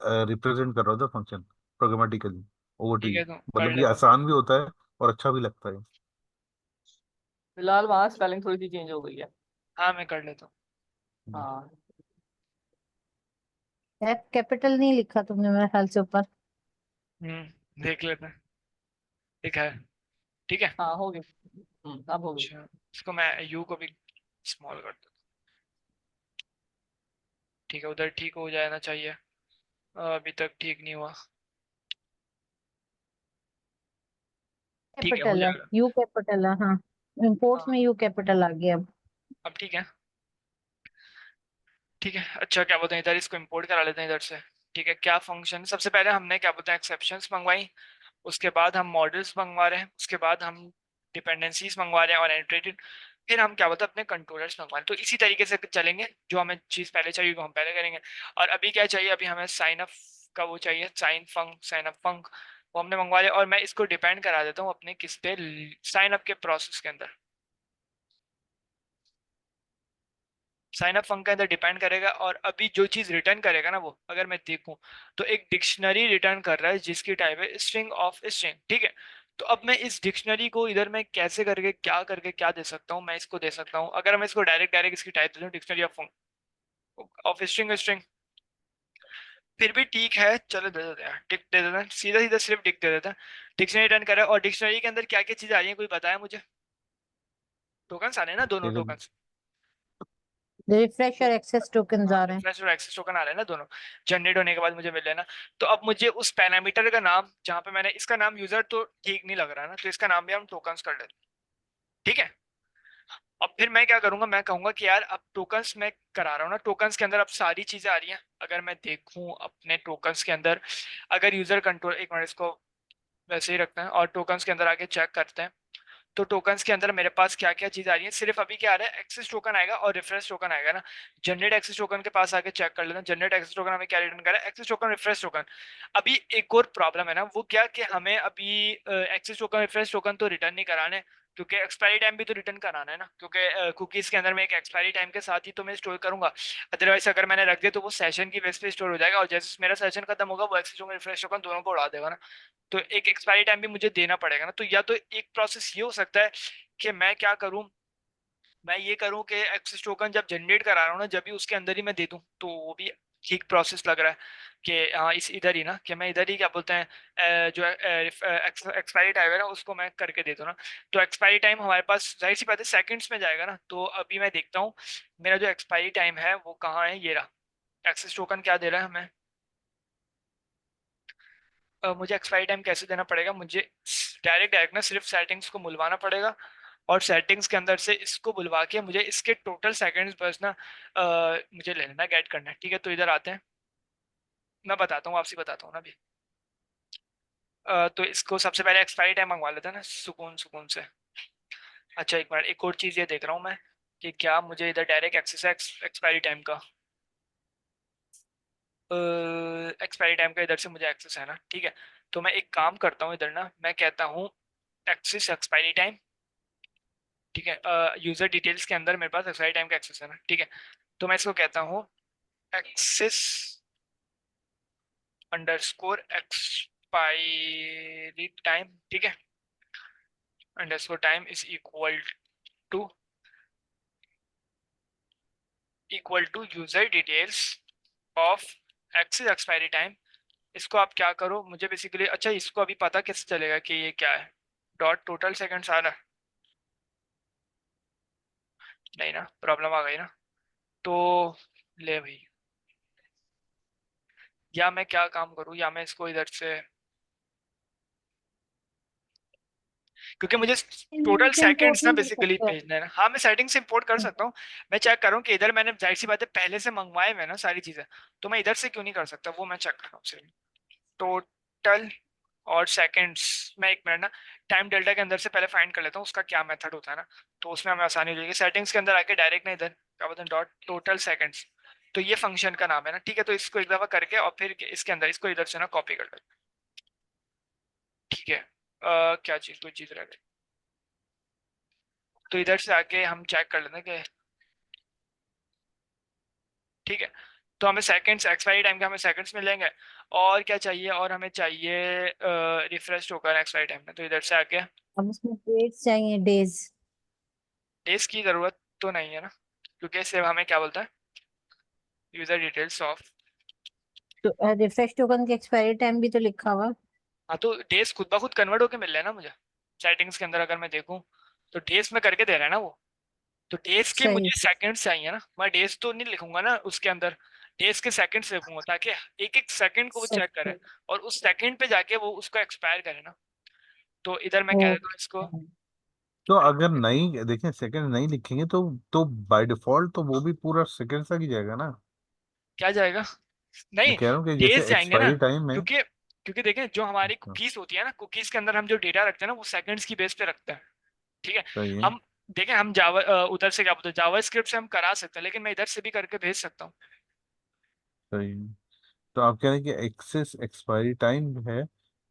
रिप्रेजेंट कर रहा होता है फंक्शन प्रोग्रामेटिकली ओवर टू ठीक यू। है, तो कर मतलब ये लेता हूँ। आसान भी होता है और अच्छा भी लगता है। फिलहाल वहाँ स्पेलिंग थोड़ी सी चेंज हो गई है। हाँ, मैं कर लेता हूँ। हाँ। एफ कैपिटल नहीं लिखा तुमने मेरे ख्याल से ऊपर। देख लेते हैं, ठीक है, ठीक है। हाँ हो गई। अब हो गई। अच्छा, इसको मैं यू को भी स्मॉल कर देता हूँ, ठीक है, उधर ठीक हो जाना चाहिए। अभी तक ठीक नहीं हुआ, ठीक है, हो कैपिटल है, जाएगा। यू कैपिटल है, हाँ। इंपोर्ट्स हाँ, में यू कैपिटल आ गया अब। अब ठीक है, ठीक है। अच्छा, क्या बोलते हैं इधर इसको इंपोर्ट करा लेते हैं इधर से, ठीक है। क्या फंक्शन, सबसे पहले हमने क्या बोलते हैं एक्सेप्शंस मंगवाई, उसके बाद हम मॉडल्स मंगवा रहे हैं, उसके बाद हम डिपेंडेंसीज मंगवा रहे हैं और एंट्रेटेड, फिर हम क्या बोलते हैं अपने कंट्रोलर्स मंगवा रहे हैं। तो इसी तरीके से चलेंगे, जो हमें चीज़ पहले चाहिए वो हम पहले करेंगे। और अभी क्या चाहिए, अभी हमें साइन अप का वो चाहिए, साइन अप फंक, वो हमने मंगवा लिया। और मैं इसको डिपेंड करा देता हूँ अपने किस पे, साइन अप के प्रोसेस के अंदर। साइन अप फंक्शन के अंदर डिपेंड करेगा। और अभी जो चीज रिटर्न करेगा ना, वो अगर मैं देखूं तो एक डिक्शनरी रिटर्न कर रहा है जिसकी टाइप है स्ट्रिंग ऑफ स्ट्रिंग, ठीक है। तो अब मैं इस डिक्शनरी को इधर मैं कैसे करके क्या दे सकता हूँ, मैं इसको दे सकता हूँ, अगर मैं इसको डायरेक्ट डायरेक्ट इसकी टाइप दे दूँ डिक्शनरी ऑफ स्ट्रिंग, फिर भी ठीक है, चलो दे देते हैं, टिक दे देते हैं, सीधा सीधा सिर्फ टिक दे देते हैं। डिक्शनरी रिटर्न करे, और डिक्शनरी के अंदर क्या क्या चीजें आ रही है कोई बताया मुझे? टोकन्स आ रहे हैं ना, दोनों देखो टोकन्स, रिफ्रेश और एक्सेस टोकन आ रहे हैं। रिफ्रेश और एक्सेस टोकन आ रहे हैं ना दोनों, जनरेट होने के बाद मुझे मिल रहे हैं ना। तो अब मुझे उस पैरामीटर का नाम, जहाँ पे मैंने इसका नाम यूजर तो ठीक नहीं लग रहा है ना, तो इसका नाम भी हम टोकन्स कर लेते हैं, ठीक है। अब फिर मैं क्या करूंगा, मैं कहूंगा कि यार अब टोकन्स मैं करा रहा हूँ ना, टोकन्स के अंदर अब सारी चीजें आ रही हैं। अगर मैं देखूं अपने टोकन्स के अंदर, अगर यूजर कंट्रोल, एक मिनट इसको वैसे ही रखते हैं और टोकन्स के अंदर आके चेक करते हैं। तो टोकन्स के अंदर मेरे पास क्या क्या चीज आ रही है, सिर्फ अभी क्या आ रहा है, एक्सेस टोकन आएगा और रिफ्रेश टोकन आएगा ना। जनरेट एक्सेस टोकन के पास आके चेक कर लेना, जनरेट एक्सेस टोकन हमें क्या रिटर्न कर रहा है, एक्सेस टोकन रिफ्रेश टोकन। अभी एक और प्रॉब्लम है ना, वो क्या कि हमें अभी एक्सेस टोकन रिफ्रेश टोकन तो रिटर्न नहीं कराने, क्योंकि एक्सपायरी टाइम भी तो रिटर्न कराना है ना, क्योंकि कुकीज के अंदर मैं एक एक्सपायरी टाइम के साथ ही तो मैं स्टोर करूंगा। अदरवाइज अगर मैंने रख दिया तो वो सेशन की बेस पे स्टोर हो जाएगा, और जैसे मेरा सेशन खत्म होगा वो एक्सेस टोकन रिफ्रेश टोकन दोनों को उड़ा देगा ना। तो एक एक्सपायरी टाइम भी मुझे देना पड़ेगा ना। तो या तो एक प्रोसेस ये हो सकता है कि मैं क्या करूं, मैं ये करूं कि एक्सेस टोकन जब जनरेट करा रहा हूँ ना, जब भी उसके अंदर ही मैं दे दूं, तो वो भी ठीक प्रोसेस लग रहा है कि हाँ इस इधर ही ना, कि मैं इधर ही क्या बोलते हैं जो एक्सपायरी टाइम है ना उसको मैं करके दे दूं ना। तो एक्सपायरी टाइम हमारे पास जाहिर सी बात है सेकंड्स में जाएगा ना। तो अभी मैं देखता हूँ मेरा जो एक्सपायरी टाइम है वो कहाँ है, ये रहा। एक्सेस टोकन क्या दे रहा है हमें, मुझे एक्सपायरी टाइम कैसे देना पड़ेगा, मुझे डायरेक्ट डायरेक्ट ना सिर्फ सेटिंग्स को बुलवाना पड़ेगा, और सेटिंग्स के अंदर से इसको बुलवा के मुझे इसके टोटल सेकंड्स बस ना मुझे ले लेना, गेट करना है, ठीक है। तो इधर आते हैं, मैं बताता हूँ, आपसे बताता हूँ ना अभी। तो इसको सबसे पहले एक्सपायरी टाइम मंगवा लेते हैं ना सुकून सुकून से। अच्छा एक मिनट, एक और चीज़ ये देख रहा हूँ मैं कि क्या मुझे इधर डायरेक्ट एक्सेस है एक्सपायरी टाइम का, एक्सपायरी टाइम का इधर से मुझे एक्सेस है ना, ठीक है। तो मैं एक काम करता हूँ इधर ना, मैं कहता हूँ एक्सेस एक्सपायरी टाइम, ठीक है। यूजर डिटेल्स के अंदर मेरे पास एक्सपायरी टाइम का एक्सेस है ना, ठीक है। तो मैं इसको कहता हूँ एक्सेस अंडरस्कोर एक्सपायरी टाइम, ठीक है। Underscore time is to equal to user details of access expiry time. इसको आप क्या करो, मुझे बेसिकली, अच्छा इसको अभी पता कैसे चलेगा कि ये क्या है, डॉट टोटल सेकंड्स आ रहा है, नहीं ना, प्रॉब्लम आ गई ना। तो ले भाई, या मैं क्या काम करूँ, या मैं इसको इधर से, क्योंकि मुझे टोटल से इम्पोर्ट सेकंड्स ना नहीं कर बेसिकली सकते। भेजना है ना। हाँ मैं सेटिंग से इंपोर्ट कर सकता हूँ। मैं चेक कर रहा हूँ कि इधर मैंने जाहिर सी बात है पहले से मंगवाए हुए ना सारी चीजें, तो मैं इधर से क्यों नहीं कर सकता, वो मैं चेक कर रहा हूँ सिर्फ। टोटल और सेकंड्स, मैं एक मिनट ना टाइम डेल्टा के अंदर से पहले फाइंड कर लेता हूँ उसका क्या मेथड होता है ना, तो उसमें हमें आसानी हो जाएगी। सेटिंग्स के अंदर आके डायरेक्ट ना इधर क्या बोलते हैं डॉट टोटल सेकंड्स, तो ये फंक्शन का नाम है ना, ठीक है। तो इसको एक दफा करके और फिर इसके अंदर इसको इधर से ना कॉपी कर लेते हैं, ठीक है। क्या चीज, कोई चीज रह गई, तो इधर से आके हम चेक कर लेते हैं कि, ठीक है। तो हमें सेकंड्स, एक्सपायरी टाइम के हमें सेकंड्स मिलेंगे, और क्या चाहिए, और हमें चाहिए रिफ्रेश टोकन एक्सपायरी टाइम में। तो इधर से आके अब उसमें डेट्स चाहिए, डेज। डेज की जरूरत तो नहीं है ना, क्योंकि सिर्फ हमें क्या बोलता है यूजर डिटेल्स ऑफ, तो रिफ्रेश टोकन की एक्सपायरी टाइम भी तो लिखा हुआ। हाँ तो डेज खुद ब खुद कन्वर्ट होके मिल रहे हैं ना मुझे सेटिंग्स के अंदर, अगर मैं देखूं तो डेज में करके दे रहा है ना वो। तो डेज के सही। मुझे सेकंड्स चाहिए ना, मैं डेज तो नहीं लिखूंगा ना उसके अंदर, डेज के सेकंड्स लिखूंगा ताकि एक एक सेकंड को वो चेक करे, सही। और उस सेकंड पे जाके वो उसको एक्सपायर करे ना। तो इधर मैं कह देता हूँ इसको, तो अगर नहीं देखें सेकंड नहीं लिखेंगे तो बाय डिफॉल्ट तो वो भी पूरा सेकंड तक ही जाएगा ना। क्या जाएगा, मैं नहीं कह रहा हूँ कि जैसे डेज जाएंगे ना, एक्सपायरी टाइम में। क्योंकि क्योंकि देखें जो हमारी कुकीज होती है ना, कुकीज के अंदर हम जो डेटा रखते हैं ना वो सेकंड्स की बेस पे रखते हैं, ठीक है। सही है। हम देखें हम जावा उधर से क्या बोलते हैं जावा स्क्रिप्ट से हम करा सकते हैं, लेकिन मैं इधर से भी करके भेज सकता हूँ। सही है। तो आप कह रहे हैं कि एक्सेस एक्सपायरी टाइम है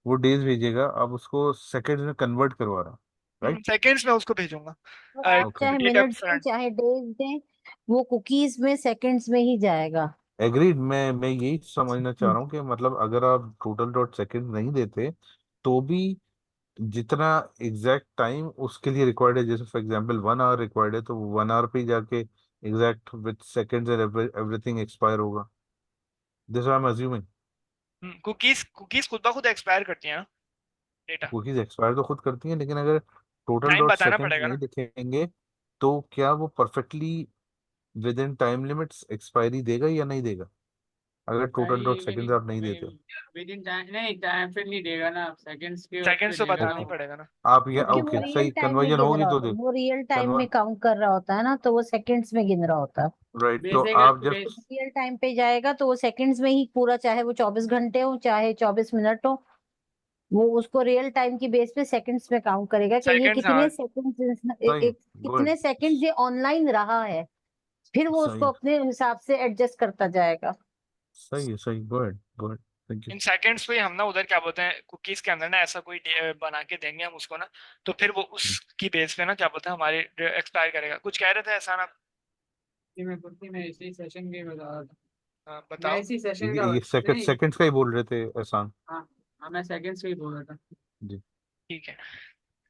वो डेज भेजेगा, आप उसको सेकंड में कन्वर्ट करवा रहा राइट? सेकेंड्स में उसको भेजूंगा और आप ओके, चाहे डेटा मिनट्स दें फ्रंट। चाहे डेज दें, वो कुकीज में सेकंड्स में ही जाएगा। एग्रीड। मैं यही समझना चाह हम्म। रहा हूँ कि मतलब अगर आप टोटल डॉट सेकंड नहीं देते तो भी जितना एग्जैक्ट टाइम उसके लिए रिक्वायर्ड है, जैसे फॉर एग्जांपल 1 आवर रिक्वायर्ड है, तो 1 आवर पे ही जाके exact with seconds and everything expire होगा। This I am assuming. Cookies cookies खुद ब खुद एक्सपायर करती हैं ना डेटा। कुकीज एक्सपायर तो खुद करती हैं, लेकिन अगर टोटल टाइम डॉट बताना सेकंड्स पड़ेगा नहीं ना। दिखेंगे तो क्या वो perfectly with in time limits expiry देगा या नहीं देगा, अगर टोटल डॉट भाई सेकंड्स आप नहीं देते? विद इन टाइम नहीं, टाइम फिर नहीं देगा ना, सेकंड्स के उस पे सेकेंड्स तो देगा बताना ना ही ओके, वो। पड़ेगा ना। आप ये क्योंकि वो ओके रियल सही टाइम में कन्वर्जन गिन होगी रहा तो होता है, देख वो रियल टाइम में कन्वर्ट काउंट कर रहा होता है ना, तो वो सेकंड्स में गिन रहा होता है। राइट। तो बेसिक आप जब बेस रियल टाइम पे जाएगा तो वो सेकंड्स में ही पूरा, चाहे वो 24 घंटे हो चाहे 24 मिनट हो, वो उसको रियल टाइम की बेस पे सेकंड्स में काउंट करेगा कि ये सेकेंड्स, हाँ। कितने सेकंड्स सही, एक गुड, कितने सेकंड्स ये ऑनलाइन रहा है, फिर वो उसको सही, अपने हिसाब से एडजस्ट करता जाएगा। सही है, सही, good, good, thank you. In seconds पे हम ना उधर क्या बोलते हैं कुकीज के अंदर ना ऐसा कोई बना के देंगे हम उसको ना, तो फिर वो उसकी बेस पे ना क्या बोलते हैं हमारे एक्सपायर करेगा। कुछ कह रहे थे ऐसा ना। मैं कुछ नहीं, मैं इसी सेशन के बता रहा था। हाँ, मैं बताओ। इसी सेशन का ये नहीं। सेकंड्स का ही बोल रहे थे एहसान हाँ हाँ, मैं सेकंड्स का ही बोल रहा था। जी। ठीक है।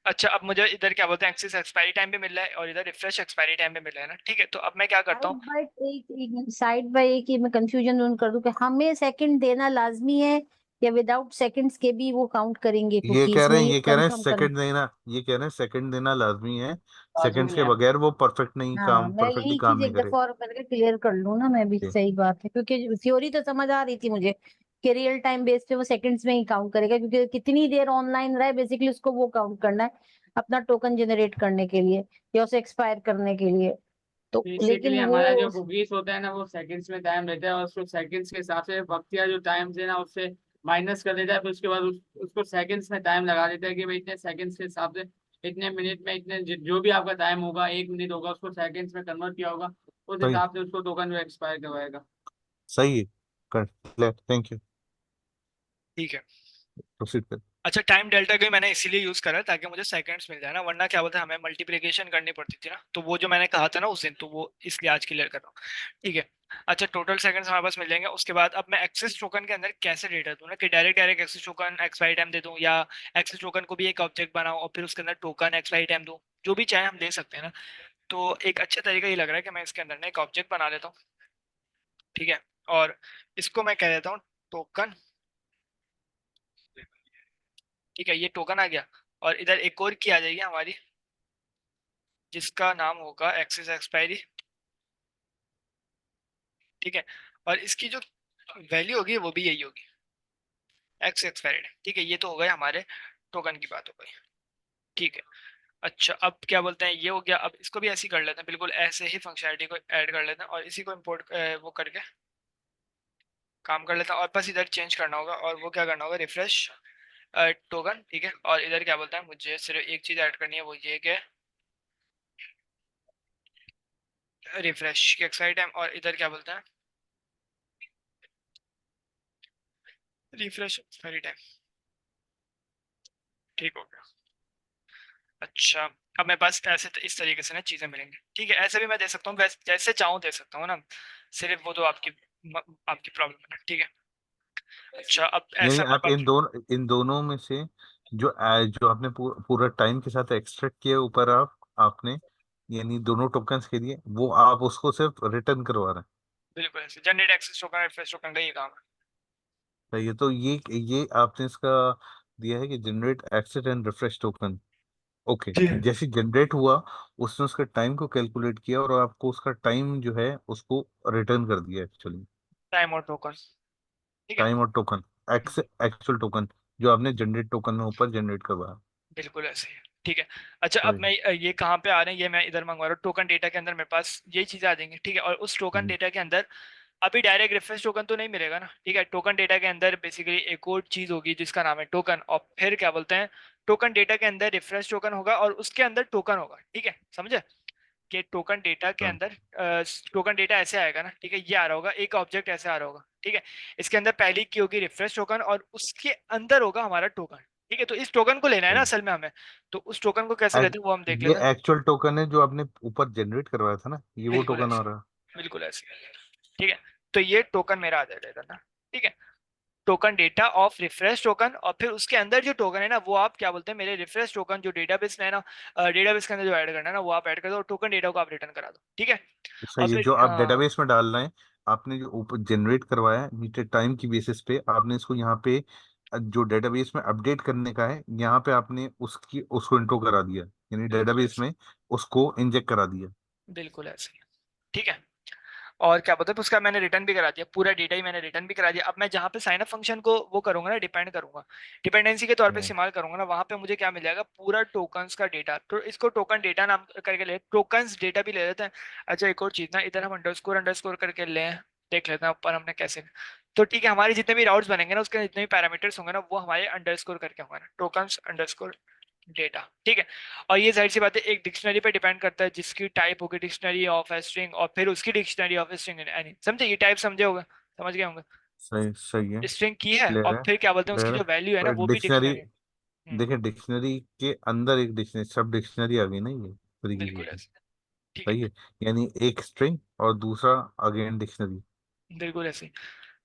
अच्छा, अब मुझे इधर क्या बोलते हैं एक्सेस एक्सपायरी टाइम पे मिल रहा है और इधर रिफ्रेश एक्सपायरी टाइम पे मिल रहा है ना। ठीक है, तो अब मैं क्या करता हूँ। साइड बाय एक ही मैं कंफ्यूजन दूर कर दूं कि हमें सेकंड देना लाजमी है या विदाउट सेकंड्स के भी वो काउंट करेंगे कुकीज में, ये ये कह रहे हैं कंफर्म करना। सेकंड देना, ये कह रहे हैं सेकंड देना लाजमी है। सेकंड्स लाजमी के है। बगैर वो परफेक्ट नहीं हाँ, काम मैं परफेक्टली यही काम चीज नहीं एक करे। दफा और करके क्लियर कर लूँ ना मैं भी, जी, सही बात है, क्योंकि थ्योरी तो समझ आ रही थी मुझे कि रियल टाइम बेस पे वो सेकंड्स में ही काउंट करेगा, क्योंकि कितनी देर ऑनलाइन रहा है बेसिकली उसको वो काउंट करना है अपना टोकन जनरेट करने के लिए या उसे एक्सपायर करने के लिए। तो बेसिकली लेकिन हमारा जो वो कुकीज होता है ना, वो सेकंड्स में टाइम लेता है और उसको सेकंड्स के हिसाब से वक्तिया जो टाइम से ना उससे माइनस कर देता है, फिर उसके बाद उसको सेकंड्स में टाइम लगा देता है कि भाई इतने सेकंड्स के हिसाब से इतने मिनट में इतने जो भी आपका टाइम होगा, 1 मिनट होगा, उसको सेकंड्स में कन्वर्ट किया होगा, उस सही, हिसाब से उसको टोकन जो एक्सपायर करवाएगा। सही है, कर थैंक यू, ठीक है। प्रोसीड कर। अच्छा, टाइम डेल्टा को मैंने इसीलिए यूज करा है ताकि मुझे सेकंड्स मिल जाए ना, वरना क्या बोलते हैं हमें मल्टीप्लिकेशन करनी पड़ती थी ना, तो वो जो मैंने कहा था ना उस दिन, तो वो इसलिए आज क्लियर कर रहा हूँ। ठीक है। अच्छा, टोटल सेकंड्स हमारे पास मिल जाएंगे। उसके बाद अब मैं एक्सेस टोकन के अंदर कैसे डेटा दूं ना, कि direct direct access token expiry time दे दूं, या एक्सेस टोकन को भी एक ऑब्जेक्ट बनाऊं और फिर उसके अंदर टोकन एक्सपायरी टाइम दूं, जो भी चाहे हम दे सकते हैं ना। तो एक अच्छा तरीका ये लग रहा है कि मैं इसके अंदर ना एक ऑब्जेक्ट बना लेता हूँ। ठीक है। और इसको मैं कह देता हूँ टोकन। ठीक है, ये टोकन आ गया। और इधर एक और की आ जाएगी हमारी, जिसका नाम होगा एक्सेस एक्सपायरी। ठीक है। और इसकी जो वैल्यू होगी वो भी यही होगी, एक्स एक्सपायरी। ठीक है, ये तो हो गए हमारे टोकन की बात हो गई। ठीक है। अच्छा, अब क्या बोलते हैं, ये हो गया। अब इसको भी ऐसे ही कर लेते हैं, बिल्कुल ऐसे ही फंक्शनैलिटी को ऐड कर लेते हैं और इसी को इम्पोर्ट वो करके काम कर लेता हूँ। और बस इधर चेंज करना होगा और वो क्या करना होगा, रिफ्रेश टोकन। ठीक है। और इधर क्या बोलता है, मुझे सिर्फ एक चीज ऐड करनी है, वो ये कि रिफ्रेश की एक्सपायरी टाइम। और इधर क्या बोलते हैं, रिफ्रेश एक्सपायरी टाइम। ठीक हो गया। अच्छा, अब मेरे पास ऐसे इस तरीके से ना चीजें मिलेंगी। ठीक है, ऐसे भी मैं दे सकता हूँ, जैसे चाहूँ दे सकता हूँ ना। सिर्फ वो तो आपकी प्रॉब्लम है ना। ठीक है। अच्छा, अब यानी ऐसा मेरे आप पास। इन दोनों में से जो आपने पूरा टाइम के साथ एक्सट्रैक्ट किया ऊपर आपने, यानी दोनों टोकन्स के लिए वो आप उसको सिर्फ रिटर्न करवा रहे हैं। बिल्कुल ऐसे generate access token refresh token का ये काम है। तो ये आपने इसका दिया है कि generate access and refresh token. Okay, जी। जैसे जनरेट हुआ उसने उसका टाइम को कैलकुलेट किया और आपको उसका टाइम जो है उसको रिटर्न कर दिया एक्चुअली। टाइम और टोकन। ठीक है। टाइम और टोकन, एक्चुअल टोकन जो आपने जनरेट टोकन में ऊपर जनरेट करवाया। बिल्कुल ऐसे ही है। ठीक है। अच्छा, अब सही। मैं ये कहाँ पे आ रहे हैं, ये मैं इधर मंगवा रहा हूँ टोकन डेटा के अंदर, मेरे पास यही चीजें आ जाएंगी। ठीक है। और उस टोकन जी, डेटा के अंदर अभी डायरेक्ट रेफरेंस टोकन तो नहीं मिलेगा ना। ठीक है, टोकन डेटा के अंदर बेसिकली एक और चीज होगी जिसका नाम है टोकन, और फिर क्या बोलते हैं, टोकन डेटा के अंदर रेफरेंस टोकन होगा और उसके अंदर टोकन होगा। ठीक है, समझे कि टोकन डेटा के हाँ, अंदर टोकन डेटा ऐसे आएगा ना। ठीक है, ये आ रहा होगा एक ऑब्जेक्ट ऐसे आ रहा होगा। ठीक है, इसके अंदर पहली की होगी रिफ्रेश टोकन और उसके अंदर होगा हमारा टोकन। ठीक है, तो इस टोकन को लेना है ना सही। असल में हमें, तो उस टोकन को कैसे लेते हैं वो हम देख ये लेते हैं। एक्चुअल टोकन है जो आपने ऊपर जनरेट करवाया था ना, ये वो बिल्कुल टोकन आ ऐसे, रहा है। बिल्कुल ऐसे। ठीक है, तो ये टोकन मेरा आ जाएगा ना। ठीक है, token data of refresh token, और फिर उसके अंदर जो टोकन है ना वो आप क्या बोलते हैं, मेरे रिफ्रेश टोकन जो डेटाबेस में है ना, डेटाबेस के अंदर जो ऐड करना है ना वो आप ऐड कर दो, और टोकन डेटा को आप रिटर्न करा दो। ठीक है, और सही है, फिर जो आप डेटाबेस में डाल रहे हैं, आपने जो ऊपर जनरेट करवाया है नीचे टाइम की बेसिस पे, आपने इसको यहाँ पे जो डेटाबेस में अपडेट करने का है, यहाँ पे आपने उसकी उसको इंट्रो करा दिया, यानी बिल्कुल डेटाबेस ऐसे, में उसको इंजेक्ट करा दिया। बिल्कुल ऐसे। ठीक है, और क्या बोलते हैं उसका मैंने रिटर्न भी करा दिया, पूरा डेटा ही मैंने रिटर्न भी करा दिया। अब मैं जहाँ पे साइन अप फंक्शन को वो करूंगा ना, डिपेंड करूंगा, डिपेंडेंसी के तौर पे हम्म, इस्तेमाल करूंगा ना, वहाँ पे मुझे क्या मिल जाएगा, पूरा टोकन्स का डेटा। तो इसको टोकन डेटा नाम करके ले, टोकन्स डेटा भी ले लेते हैं। अच्छा, एक और चीज ना, इधर हम अंडरस्कोर अंडरस्कोर करके लें, देख लेते हैं ऊपर हमने कैसे। तो ठीक है, हमारे जितने भी राउट्स बनेंगे ना उसके जितने भी पैरामीटर्स होंगे ना वो हमारे अंडरस्कोर करके होंगे ना, टोकन्स अंडरस्कोर डेटा। ठीक है, और ये जाहिर सी बात है एक डिक्शनरी पे डिपेंड करता है, जिसकी टाइप होगी डिक्शनरी ऑफ ए स्ट्रिंग, और फिर उसकी dictionary of a string any, समझे, ये टाइप समझे होगा, समझ गए होंगे। सही सही है। स्ट्रिंग की है क्लियर और है, फिर क्या बोलते हैं उसकी क्लियर है। जो वैल्यू है ना पर वो भी डिक्शनरी, डिक्शनरी। देखिए डिक्शनरी के अंदर एक डिक्शनरी, सब डिक्शनरी आ गई ना ये तरीके बिल्कुल की। ऐसे। ठीक है, सही है, यानी एक स्ट्रिंग और दूसरा अगेन डिक्शनरी। बिल्कुल ऐसे।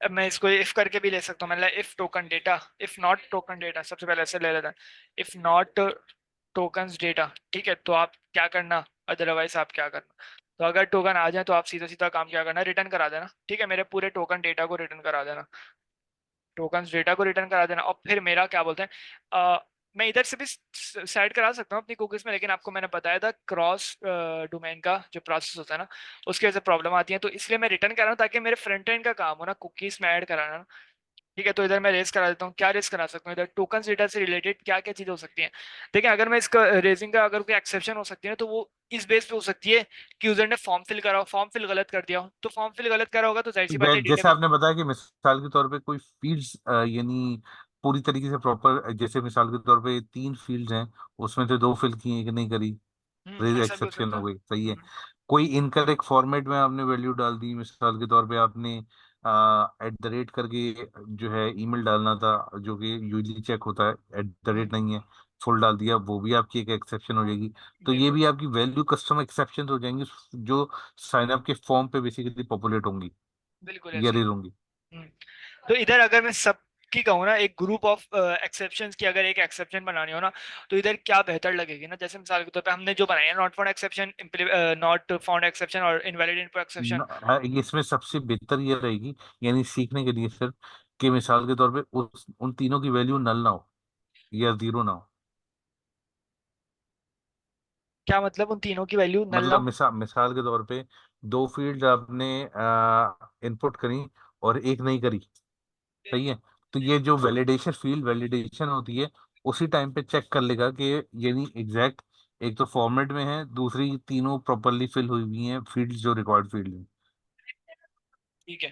अब मैं इसको इफ करके भी ले सकता हूँ, मतलब if token data, if not token data, सबसे पहले ऐसे ले लेता है, इफ नॉट टोकन्स डेटा। ठीक है, तो आप क्या करना, अदरवाइज आप क्या करना, तो अगर टोकन आ जाए तो आप सीधा सीधा काम क्या करना, रिटर्न करा देना। ठीक है, मेरे पूरे टोकन डेटा को रिटर्न करा देना, टोकन्स डेटा को रिटर्न करा देना, और फिर मेरा क्या बोलते हैं, मैं इधर से भी सेट करा सकता हूँ अपनी कुकीज में, लेकिन आपको मैंने बताया था क्रॉस डोमेन का जो प्रोसेस होता है ना उसकी वजह से प्रॉब्लम आती है, तो इसलिए मैं रिटर्न कर रहा हूँ ताकि मेरे फ्रंट एंड का काम हो ना कुकीज में ऐड कराना। ठीक है, तो इधर मैं रेज करा देता हूँ, क्या रेज करा सकता हूँ इधर, टोकन डेटा से रिलेटेड क्या क्या चीजें हो सकती हैं। देखिए, अगर मैं इसका रेजिंग का अगर कोई एक्सेप्शन हो सकती है ना तो वो इस बेस पे हो सकती है कि यूजर ने फॉर्म फिल करा हो, फॉर्म फिल गलत कर दिया हो, तो फॉर्म फिल गलत करा होगा तो जाहिर सी बात है जैसे डेटा। आपने बताया कि मिसाल के तौर पे कोई फील्ड्स, यानी पूरी तरीके से प्रॉपर, जैसे मिसाल के तौर पे तीन फील्ड्स हैं, उसमें से दो फिल की एक नहीं करी, रेज ऐसा भी हो एक्सेप्शन सकता हो है। गई। सही है। कोई इनकरेक्ट फॉर्मेट में आपने वैल्यू डाल दी, मिसाल के तौर पे आपने एट द रेट करके जो है ईमेल डालना था, जो कि यूजली चेक होता है, एट द हम्म, रेट नहीं है, फुल डाल दिया, वो भी आपकी एक एक्सेप्शन हो जाएगी। तो ये बिल्कुल, भी आपकी वैल्यू कस्टम एक्सेप्शन हो जाएंगी, जो साइन अप के फॉर्म पे बेसिकली पॉपुलेट होंगी बिल्कुल या ऐसे ही। रेज होंगी। हम्म, तो इधर अगर मैं सब की कहूँ ना, एक ग्रुप ऑफ एक्सेप्शंस की अगर एक एक्सेप्शन बनानी हो ना, तो इधर क्या बेहतर लगेगी ना, जैसे मिसाल के तौर पे हमने जो बनाया है not found exception, not found exception और इनवैलिड इनपुट एक्सेप्शन। हाँ, इसमें सबसे बेहतर ये रहेगी, यानी सीखने के लिए सिर्फ, कि मिसाल के तौर पे उन तीनों की वैल्यू नल ना हो या जीरो ना हो। क्या मतलब, उन तीनों की वैल्यू नल ना मतलब हो? मिसाल के तौर पे दो फील्ड आपने इनपुट करी और एक नहीं करी। सही है। तो ये जो वैलिडेशन, फील्ड वैलिडेशन होती है, उसी टाइम पे चेक कर लेगा कि यानी एग्जैक्ट, एक तो फॉर्मेट में है, दूसरी तीनों प्रॉपरली फिल हुई हुई हैं फील्ड्स जो रिक्वायर्ड फील्ड हैं। ठीक है,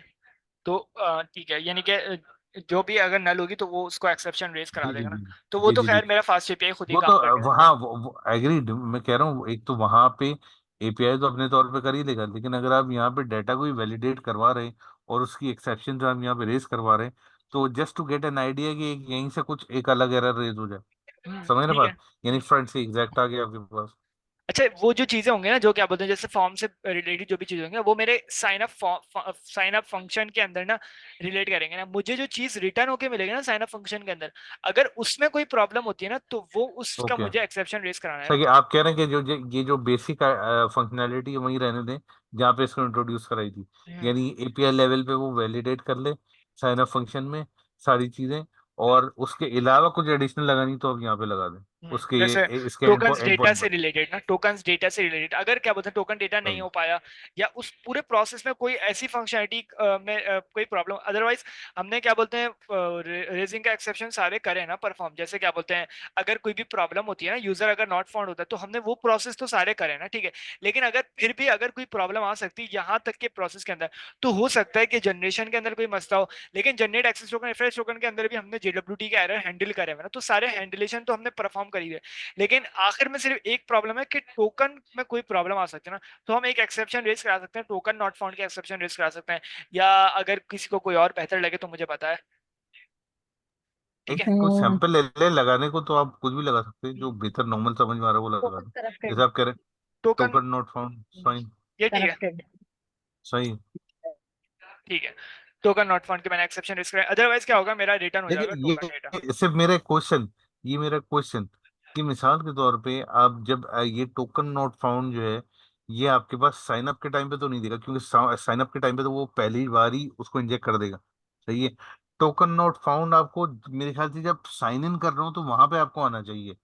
तो ठीक है, यानी कि जो भी अगर नल होगी तो वो उसको एक्सेप्शन रेज करा जी जी देगा ना, जी तो वो जी तो जी जी। खैर मेरा फास्ट एपीआई खुद ही वो तो काम कर लेगा। वहाँ वो एग्रीड, मैं कह रहा हूँ, एक तो वहाँ पे एपीआई तो अपने तौर पे कर ही लेगा, लेकिन अगर आप यहाँ पे डाटा को ही वैलिडेट करवा रहे हैं और उसकी एक्सेप्शन जो हम यहाँ पे रेज करवा रहे हैं, तो just to get an idea कि यहीं से कुछ एक अलग एरर रेज हो जाए। समझ रहे ठीक है। बात, यानी फ्रंट से एग्जैक्ट आ गया आपके पास। अच्छा, वो जो चीजें होंगी ना जो क्या बोलते हैं, जैसे फॉर्म से रिलेटेड जो भी चीजें होंगी वो मेरे साइन अप फंक्शन के अंदर ना रिलेट करेंगे ना, मुझे जो चीज रिटर्न होके मिलेगी ना साइन अप फंक्शन के अंदर, अगर उसमें कोई प्रॉब्लम होती है ना तो वो उसका ओके, मुझे एक्सेप्शन रेज कराना है ना। सही है। आप कह रहे हैं कि ये जो बेसिक फंक्शनैलिटी है वहीं रहने दें जहाँ पे इसको इंट्रोड्यूस कराई थी, हम्म, यानी एपीआई लेवल पे वो वैलिडेट कर ले साइन अप फंक्शन में सारी चीजें, और उसके अलावा कुछ एडिशनल लगानी तो आप यहाँ पे लगा दें उसके जैसे इसके and tokens and data point से पर। रिलेटेड ना, टोकन्स डेटा से रिलेटेड अगर क्या बोलते हैं टोकन डेटा नहीं सही। हो पाया, या उस पूरे प्रोसेस में कोई ऐसी फंक्शनलिटी में कोई प्रॉब्लम, अदरवाइज हमने क्या बोलते हैं रेजिंग का एक्सेप्शन सारे करे ना परफॉर्म, जैसे क्या बोलते हैं अगर कोई भी प्रॉब्लम होती है ना, यूजर अगर नॉट फाउंड होता है तो हमने वो प्रोसेस तो सारे करे ना। ठीक है, लेकिन अगर फिर भी अगर कोई प्रॉब्लम आ सकती है यहाँ तक के प्रोसेस के अंदर, तो हो सकता है कि जनरेशन के अंदर कोई मसला हो, लेकिन generate access token refresh token के अंदर भी हमने जेडब्ल्यूटी का एरर हैंडल करे हुए ना, तो सारे हैंडलेशन तो हमने परफॉर्म करी है। लेकिन आखिर में सिर्फ एक प्रॉब्लम है कि टोकन में कोई प्रॉब्लम आ सकती है ना, तो हम एक एक्सेप्शन रेज करा सकते हैं, टोकन नॉट फाउंड के एक्सेप्शन रेज करा सकते हैं, या अगर किसी को कोई और बेहतर लगे तो मुझे पता है। ठीक एक है। कोई सैंपल ले ले, लगाने को तो आप कुछ भी लगा सकते हैं, जो बेहतर नॉर्मल समझ में आ रहा है वो लगा दो। करप्टेड जैसे आप कह रहे हैं टोकन टोकन नॉट फाउंड, सही। ये ठीक है। करप्टेड सही। ठीक है, टोकन नॉट फाउंड के मैंने एक्सेप्शन रेज करा, अदरवाइज क्या होगा, मेरा रिटर्न हो जाएगा लेकिन टोकन डेटा। ये सिर्फ मेरा क्वेश्चन, ये मेरा क्वेश्चन कि मिसाल के तौर पे आप जब ये टोकन नॉट फाउंड जो है, ये आपके पास साइन अप के टाइम पे तो नहीं देगा, क्योंकि साइन अप के टाइम पे तो वो पहली बार ही उसको इंजेक्ट कर देगा। सही है। टोकन नॉट फाउंड आपको मेरे ख्याल से जब साइन इन कर रहे हो तो वहां पे आपको आना चाहिए।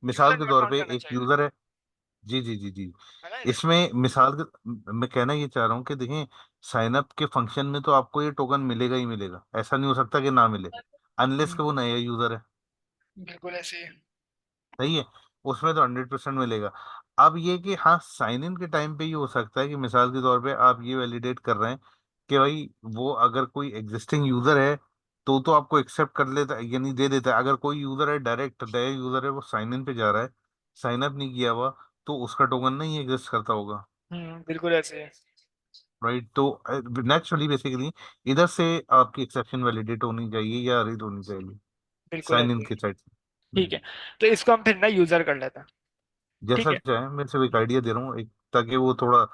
मिसाल यूजर के नॉट तौर फाउंड पे करना एक चाहिए, यूजर है। जी जी जी जी। है ना इधर। इसमें मिसाल के मैं कहना ये चाह रहा हूँ कि देखें, साइन अप के फंक्शन में तो आपको ये टोकन मिलेगा ही मिलेगा, ऐसा नहीं हो सकता कि ना मिले, अनलेस हम्म, कि वो नया यूजर है। बिल्कुल ऐसे ही है। सही है। उसमें तो 100% मिलेगा। अब ये कि हाँ, साइन इन के टाइम पे ये हो सकता है कि मिसाल के तौर पे आप ये वैलिडेट कर रहे हैं कि भाई वो अगर कोई एग्जिस्टिंग यूजर है तो आपको एक्सेप्ट कर लेता है, यानी दे देता है। अगर कोई यूजर है, डायरेक्ट नया यूजर है, वो साइन इन पे जा रहा है, साइन अप नहीं किया हुआ, तो उसका टोकन नहीं एग्जिस्ट करता होगा। बिल्कुल ऐसे ही है। राइट। तो नेचुरली बेसिकली इधर से आपकी एक्सेप्शन वैलिडेट होनी चाहिए या रीड होनी चाहिए, बिल्कुल साइन इन ऐसे ही के है। साइड से। ठीक है, तो इसको हम फिर ना यूजर कर लेते हैं। ठीक जैसा है। चाहे, मैं सिर्फ एक आइडिया दे रहा हूँ एक, ताकि वो थोड़ा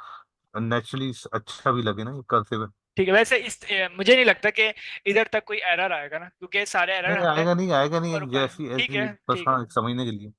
नेचुरली अच्छा भी लगे ना ये करते हुए। ठीक है, वैसे मुझे नहीं लगता कि इधर तक कोई एरर आएगा ना, क्योंकि सारे एरर नहीं हमने आएगा, नहीं आएगा, नहीं, एक ऊपर ऊपर। जैसी ठीक ऐसी है बस, ठीक है। हाँ, एक समझने के लिए।